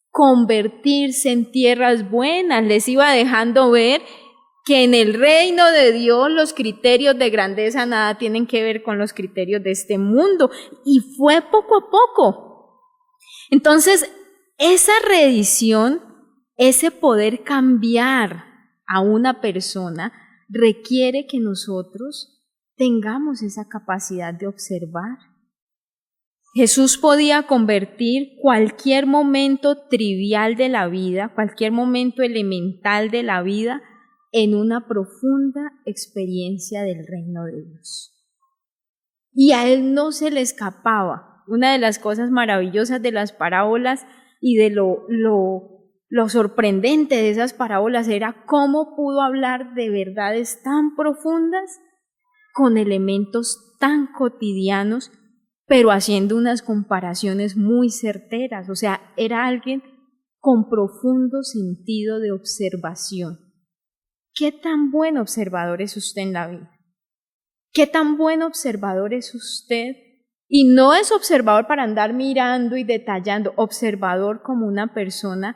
[SPEAKER 3] convertirse en tierras buenas. Les iba dejando ver que en el reino de Dios los criterios de grandeza nada tienen que ver con los criterios de este mundo. Y fue poco a poco. Entonces, esa reedición, ese poder cambiar a una persona, requiere que nosotros tengamos esa capacidad de observar. Jesús podía convertir cualquier momento trivial de la vida, cualquier momento elemental de la vida, en una profunda experiencia del reino de Dios. Y a él no se le escapaba. Una de las cosas maravillosas de las parábolas y de lo sorprendente de esas parábolas era cómo pudo hablar de verdades tan profundas con elementos tan cotidianos, pero haciendo unas comparaciones muy certeras. O sea, era alguien con profundo sentido de observación. ¿Qué tan buen observador es usted en la vida? ¿Qué tan buen observador es usted? Y no es observador para andar mirando y detallando, observador como una persona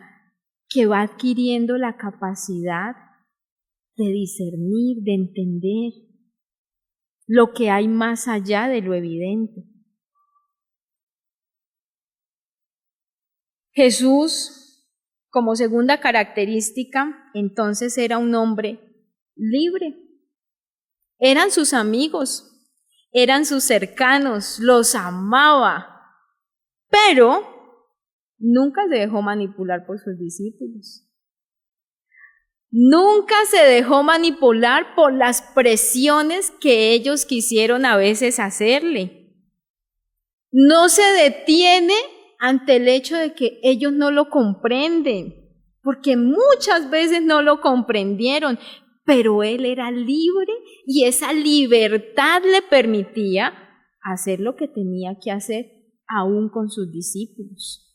[SPEAKER 3] que va adquiriendo la capacidad de discernir, de entender lo que hay más allá de lo evidente. Jesús, como segunda característica, entonces era un hombre libre. Eran sus amigos, eran sus cercanos, los amaba, pero nunca se dejó manipular por sus discípulos. Nunca se dejó manipular por las presiones que ellos quisieron a veces hacerle. No se detiene ante el hecho de que ellos no lo comprenden, porque muchas veces no lo comprendieron, pero él era libre y esa libertad le permitía hacer lo que tenía que hacer aún con sus discípulos.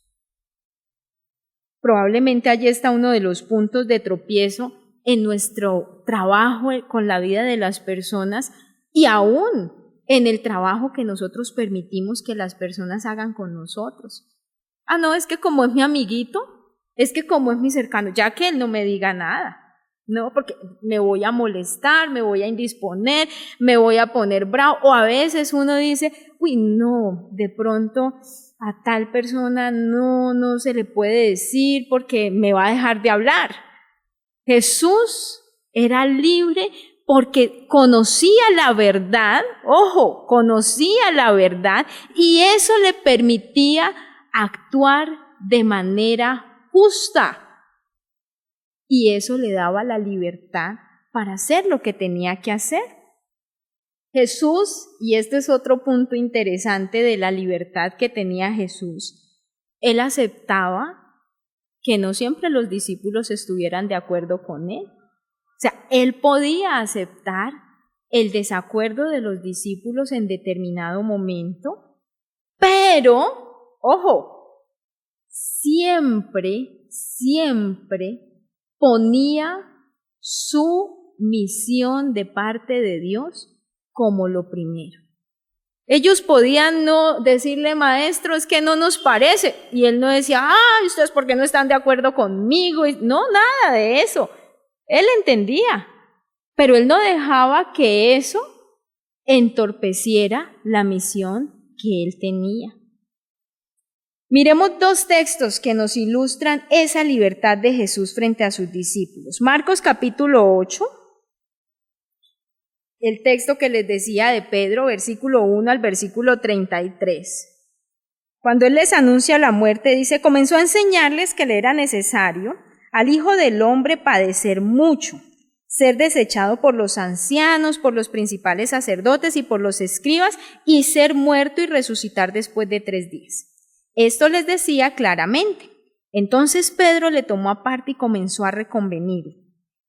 [SPEAKER 3] Probablemente allí está uno de los puntos de tropiezo en nuestro trabajo con la vida de las personas y aún en el trabajo que nosotros permitimos que las personas hagan con nosotros. Ah, no, es que como es mi amiguito, es que como es mi cercano, ya que él no me diga nada, no, porque me voy a molestar, me voy a indisponer, me voy a poner bravo, o a veces uno dice, uy, no, de pronto a tal persona no se le puede decir porque me va a dejar de hablar. Jesús era libre porque conocía la verdad, ojo, conocía la verdad y eso le permitía actuar de manera justa. Y eso le daba la libertad para hacer lo que tenía que hacer. Jesús, y este es otro punto interesante de la libertad que tenía Jesús, él aceptaba que no siempre los discípulos estuvieran de acuerdo con él. O sea, él podía aceptar el desacuerdo de los discípulos en determinado momento, pero, ojo, siempre ponía su misión de parte de Dios como lo primero. Ellos podían no decirle, maestro, es que no nos parece. Y él no decía, ustedes por qué no están de acuerdo conmigo. No, nada de eso. Él entendía, pero él no dejaba que eso entorpeciera la misión que él tenía. Miremos dos textos que nos ilustran esa libertad de Jesús frente a sus discípulos. Marcos capítulo 8. El texto que les decía de Pedro, versículo 1 al versículo 33. Cuando él les anuncia la muerte, dice, comenzó a enseñarles que le era necesario al Hijo del Hombre padecer mucho, ser desechado por los ancianos, por los principales sacerdotes y por los escribas, y ser muerto y resucitar después de 3 días. Esto les decía claramente. Entonces Pedro le tomó aparte y comenzó a reconvenirle.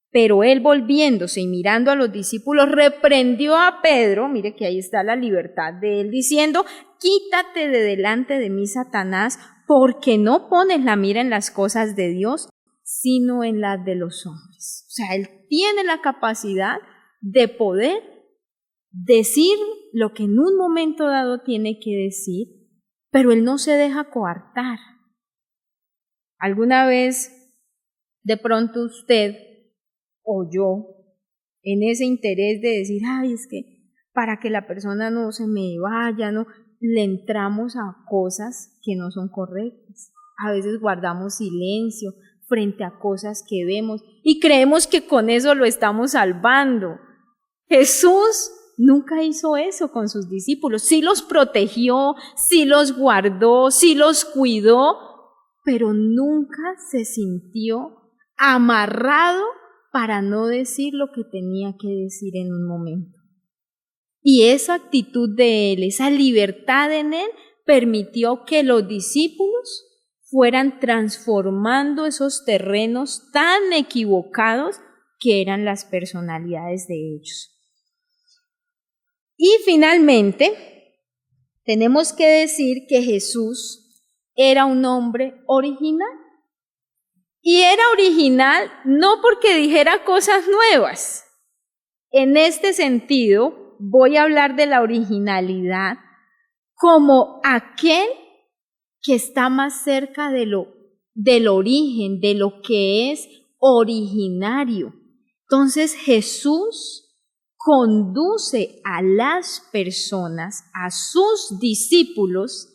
[SPEAKER 3] Pero él, volviéndose y mirando a los discípulos, reprendió a Pedro, mire que ahí está la libertad de él, diciendo, quítate de delante de mí, Satanás, porque no pones la mira en las cosas de Dios, sino en las de los hombres. O sea, él tiene la capacidad de poder decir lo que en un momento dado tiene que decir, pero él no se deja coartar. ¿Alguna vez de pronto usted o yo, en ese interés de decir, es que para que la persona no se me vaya, no, le entramos a cosas que no son correctas? A veces guardamos silencio frente a cosas que vemos y creemos que con eso lo estamos salvando. Jesús nunca hizo eso con sus discípulos. Sí los protegió, sí los guardó, sí los cuidó, pero nunca se sintió amarrado para no decir lo que tenía que decir en un momento. Y esa actitud de él, esa libertad en él, permitió que los discípulos fueran transformando esos terrenos tan equivocados que eran las personalidades de ellos. Y finalmente, tenemos que decir que Jesús era un hombre original. Y era original no porque dijera cosas nuevas. En este sentido, voy a hablar de la originalidad como aquel que está más cerca del origen, de lo que es originario. Entonces Jesús conduce a las personas, a sus discípulos,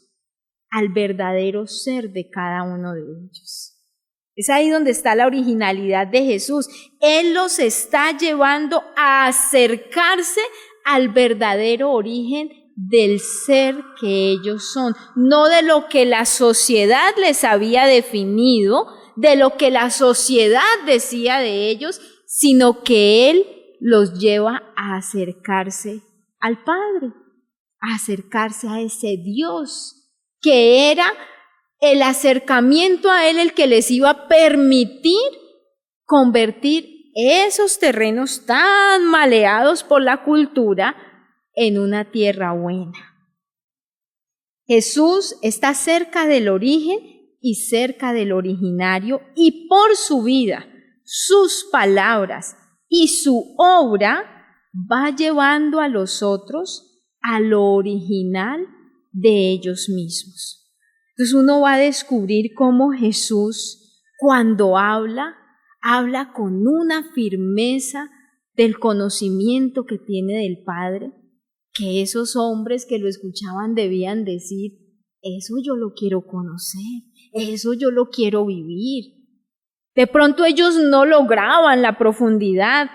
[SPEAKER 3] al verdadero ser de cada uno de ellos. Es ahí donde está la originalidad de Jesús. Él los está llevando a acercarse al verdadero origen del ser que ellos son, no de lo que la sociedad les había definido, de lo que la sociedad decía de ellos, sino que Él los lleva a acercarse al Padre, a acercarse a ese Dios, que era el acercamiento a Él el que les iba a permitir convertir esos terrenos tan maleados por la cultura en una tierra buena. Jesús está cerca del origen y cerca del originario, y por su vida, sus palabras y su obra va llevando a los otros a lo original de ellos mismos. Entonces uno va a descubrir cómo Jesús, cuando habla con una firmeza del conocimiento que tiene del Padre, que esos hombres que lo escuchaban debían decir: eso yo lo quiero conocer, eso yo lo quiero vivir. De pronto ellos no lograban la profundidad,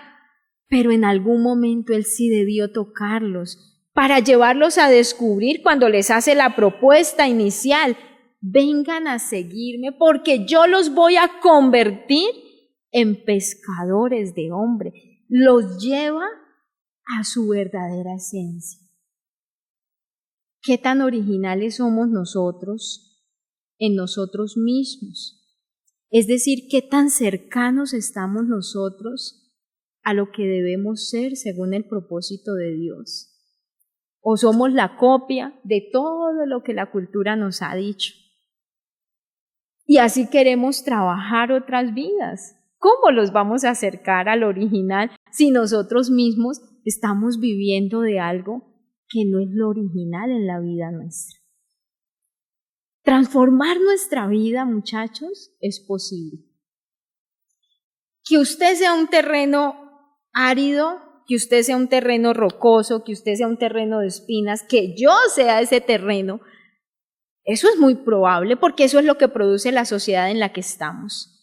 [SPEAKER 3] pero en algún momento Él sí debió tocarlos para llevarlos a descubrir cuando les hace la propuesta inicial: vengan a seguirme porque yo los voy a convertir en pescadores de hombres. Los lleva a su verdadera esencia. ¿Qué tan originales somos nosotros en nosotros mismos? Es decir, ¿qué tan cercanos estamos nosotros a lo que debemos ser según el propósito de Dios? ¿O somos la copia de todo lo que la cultura nos ha dicho? Y así queremos trabajar otras vidas. ¿Cómo los vamos a acercar al original si nosotros mismos estamos viviendo de algo que no es lo original en la vida nuestra? Transformar nuestra vida, muchachos, es posible. Que usted sea un terreno árido, que usted sea un terreno rocoso, que usted sea un terreno de espinas, que yo sea ese terreno, eso es muy probable porque eso es lo que produce la sociedad en la que estamos.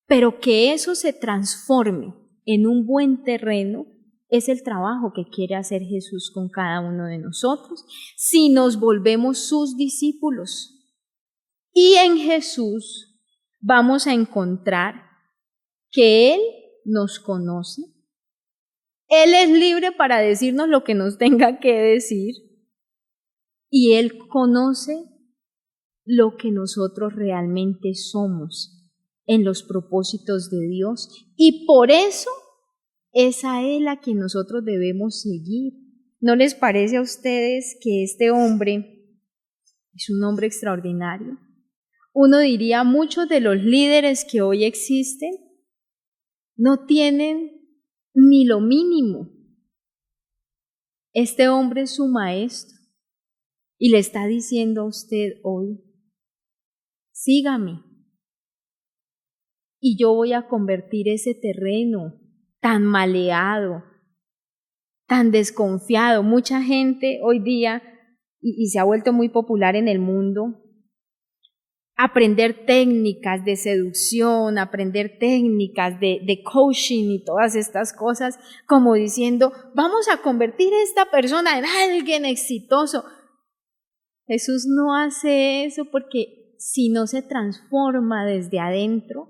[SPEAKER 3] Pero que eso se transforme en un buen terreno es el trabajo que quiere hacer Jesús con cada uno de nosotros si nos volvemos sus discípulos. Y en Jesús vamos a encontrar que Él nos conoce. Él es libre para decirnos lo que nos tenga que decir y Él conoce lo que nosotros realmente somos en los propósitos de Dios, y por eso es a Él a quien nosotros debemos seguir. ¿No les parece a ustedes que este hombre es un hombre extraordinario? Uno diría, muchos de los líderes que hoy existen no tienen ni lo mínimo. Este hombre es su maestro y le está diciendo a usted hoy: sígame. Y yo voy a convertir ese terreno tan maleado, tan desconfiado. Mucha gente hoy día, y se ha vuelto muy popular en el mundo, aprender técnicas de seducción, aprender técnicas de coaching y todas estas cosas, como diciendo, vamos a convertir a esta persona en alguien exitoso. Jesús no hace eso porque si no se transforma desde adentro,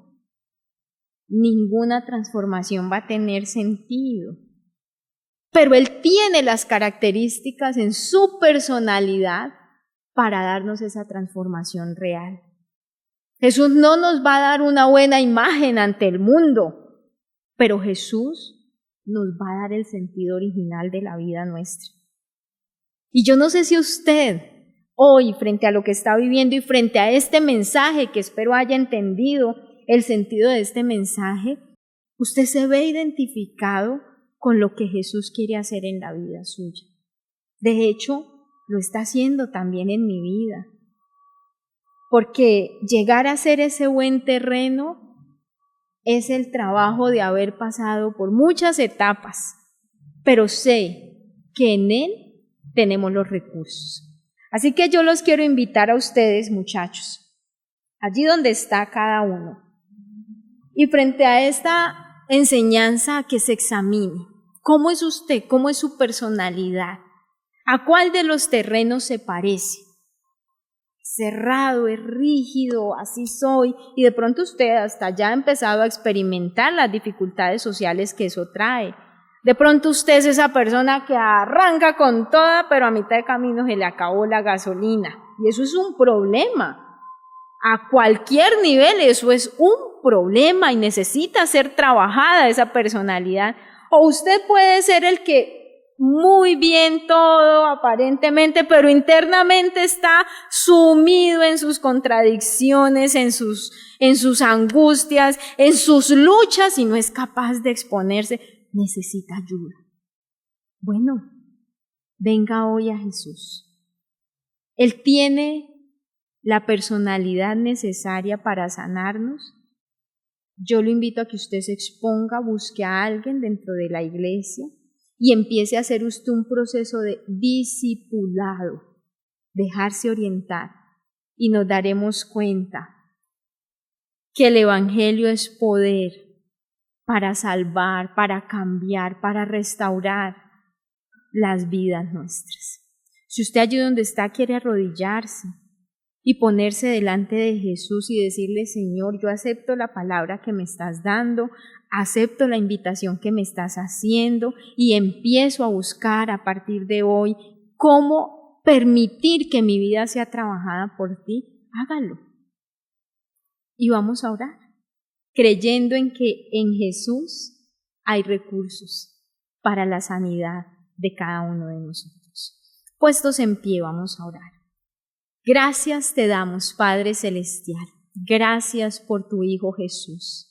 [SPEAKER 3] ninguna transformación va a tener sentido. Pero Él tiene las características en su personalidad para darnos esa transformación real. Jesús no nos va a dar una buena imagen ante el mundo, pero Jesús nos va a dar el sentido original de la vida nuestra. Y yo no sé si usted hoy, frente a lo que está viviendo y frente a este mensaje que espero haya entendido el sentido de este mensaje, usted se ve identificado con lo que Jesús quiere hacer en la vida suya. De hecho, lo está haciendo también en mi vida. Porque llegar a ser ese buen terreno es el trabajo de haber pasado por muchas etapas, pero sé que en Él tenemos los recursos. Así que yo los quiero invitar a ustedes, muchachos, allí donde está cada uno, y frente a esta enseñanza, que se examine. ¿Cómo es usted? ¿Cómo es su personalidad? ¿A cuál de los terrenos se parece? Cerrado, es rígido, así soy, y de pronto usted hasta ya ha empezado a experimentar las dificultades sociales que eso trae. De pronto usted es esa persona que arranca con toda, pero a mitad de camino se le acabó la gasolina, y eso es un problema. A cualquier nivel eso es un problema y necesita ser trabajada esa personalidad. O usted puede ser el que muy bien todo aparentemente, pero internamente está sumido en sus contradicciones, en sus angustias, en sus luchas, y no es capaz de exponerse. Necesita ayuda. Bueno, venga hoy a Jesús. Él tiene la personalidad necesaria para sanarnos. Yo lo invito a que usted se exponga, busque a alguien dentro de la iglesia y empiece a hacer usted un proceso de discipulado, dejarse orientar, y nos daremos cuenta que el Evangelio es poder para salvar, para cambiar, para restaurar las vidas nuestras. Si usted allí donde está quiere arrodillarse y ponerse delante de Jesús y decirle: Señor, yo acepto la palabra que me estás dando, acepto la invitación que me estás haciendo y empiezo a buscar a partir de hoy cómo permitir que mi vida sea trabajada por ti, hágalo. Y vamos a orar, creyendo en que en Jesús hay recursos para la sanidad de cada uno de nosotros. Puestos en pie, vamos a orar. Gracias te damos, Padre Celestial. Gracias por tu Hijo Jesús.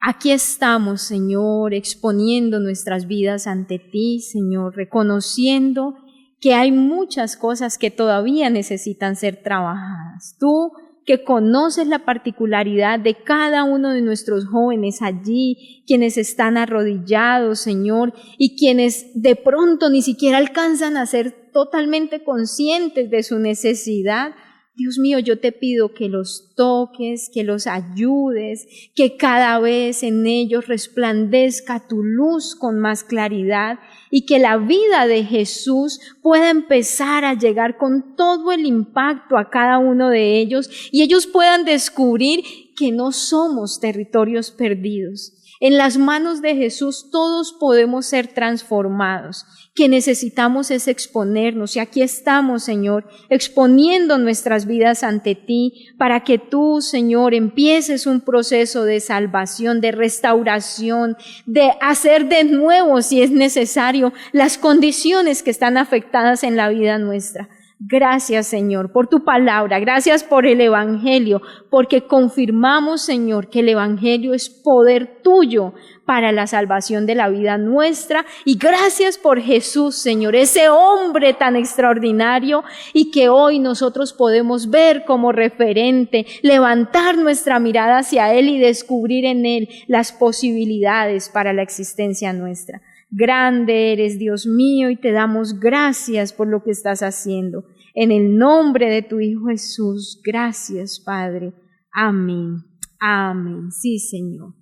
[SPEAKER 3] Aquí estamos, Señor, exponiendo nuestras vidas ante ti, Señor, reconociendo que hay muchas cosas que todavía necesitan ser trabajadas. Tú, que conoces la particularidad de cada uno de nuestros jóvenes allí, quienes están arrodillados, Señor, y quienes de pronto ni siquiera alcanzan a ser totalmente conscientes de su necesidad. Dios mío, yo te pido que los toques, que los ayudes, que cada vez en ellos resplandezca tu luz con más claridad y que la vida de Jesús pueda empezar a llegar con todo el impacto a cada uno de ellos y ellos puedan descubrir que no somos territorios perdidos. En las manos de Jesús todos podemos ser transformados, que necesitamos es exponernos. Y aquí estamos, Señor, exponiendo nuestras vidas ante ti para que tú, Señor, empieces un proceso de salvación, de restauración, de hacer de nuevo, si es necesario, las condiciones que están afectadas en la vida nuestra. Gracias, Señor, por tu palabra. Gracias por el Evangelio, porque confirmamos, Señor, que el Evangelio es poder tuyo para la salvación de la vida nuestra. Y gracias por Jesús, Señor, ese hombre tan extraordinario y que hoy nosotros podemos ver como referente, levantar nuestra mirada hacia Él y descubrir en Él las posibilidades para la existencia nuestra. Grande eres, Dios mío, y te damos gracias por lo que estás haciendo. En el nombre de tu Hijo Jesús, gracias, Padre. Amén. Amén. Sí, Señor.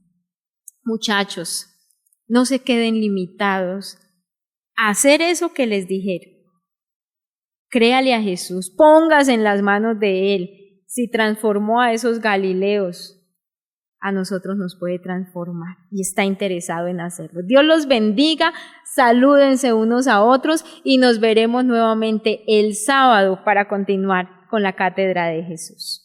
[SPEAKER 3] Muchachos, no se queden limitados a hacer eso que les dijeron. Créale a Jesús, póngase en las manos de Él. Si transformó a esos galileos, a nosotros nos puede transformar y está interesado en hacerlo. Dios los bendiga, salúdense unos a otros y nos veremos nuevamente el sábado para continuar con la Cátedra de Jesús.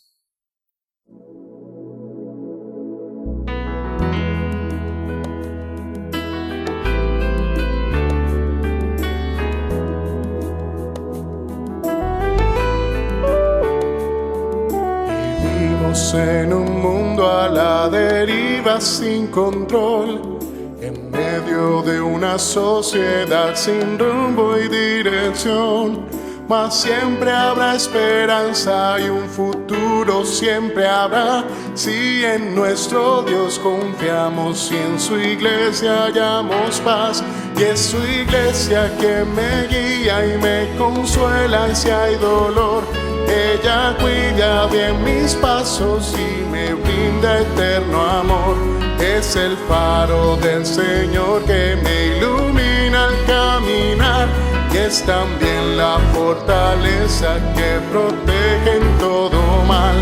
[SPEAKER 2] En un mundo a la deriva sin control, en medio de una sociedad sin rumbo y dirección, mas siempre habrá esperanza y un futuro siempre habrá. Si en nuestro Dios confiamos y en su iglesia hallamos paz, y es su iglesia que me guía y me consuela si hay dolor. Ella cuida bien mis pasos y me brinda eterno amor. Es el faro del Señor que me ilumina al caminar, y es también la fortaleza que protege en todo mal.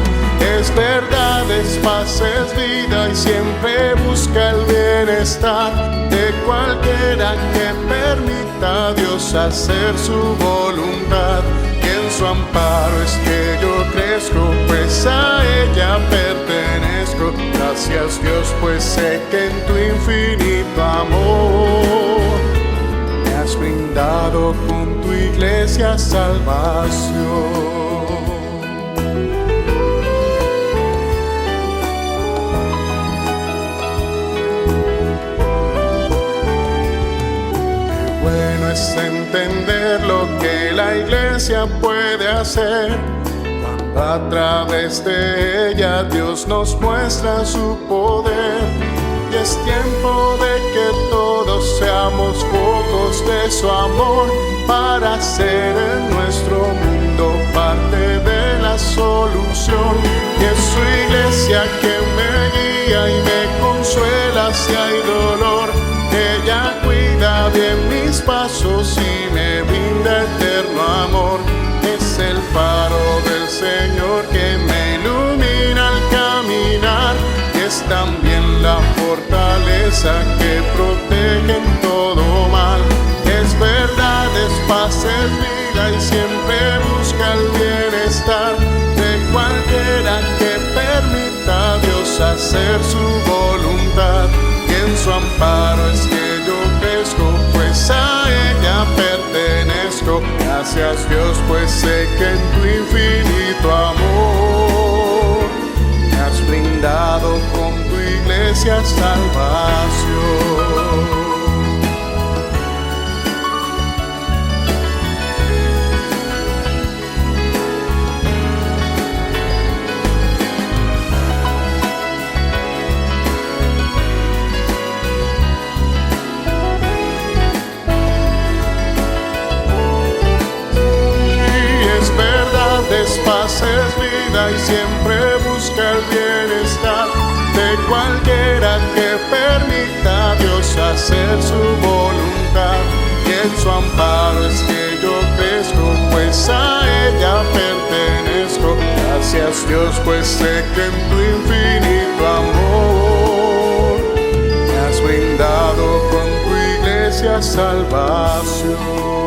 [SPEAKER 2] Es verdad, es paz, es vida y siempre busca el bienestar de cualquiera que permita a Dios hacer su voluntad. Y en su amparo es que yo crezco, pues a ella pertenezco. Gracias Dios, pues sé que en tu infinito amor me has brindado con tu iglesia salvación. Es entender lo que la iglesia puede hacer cuando a través de ella Dios nos muestra su poder. Y es tiempo de que todos seamos focos de su amor para ser en nuestro mundo parte de la solución. Y es su iglesia que me guía y me consuela si hay dolor. Ella cuida bien mis pasos y me brinda eterno amor. Es el faro del Señor que me ilumina al caminar, y es también la fortaleza que protege en todo mal. Es verdad, es paz, es vida y siempre busca el bienestar de cualquiera que permita a Dios hacer su voluntad. En su amparo es que yo crezco, pues a ella pertenezco. Gracias Dios, pues sé que en tu infinito amor me has brindado con tu iglesia salvación. Es paz, es vida y siempre busca el bienestar de cualquiera que permita a Dios hacer su voluntad. Y en su amparo es que yo crezco, pues a ella pertenezco. Gracias Dios, pues sé que en tu infinito amor me has brindado con tu iglesia salvación.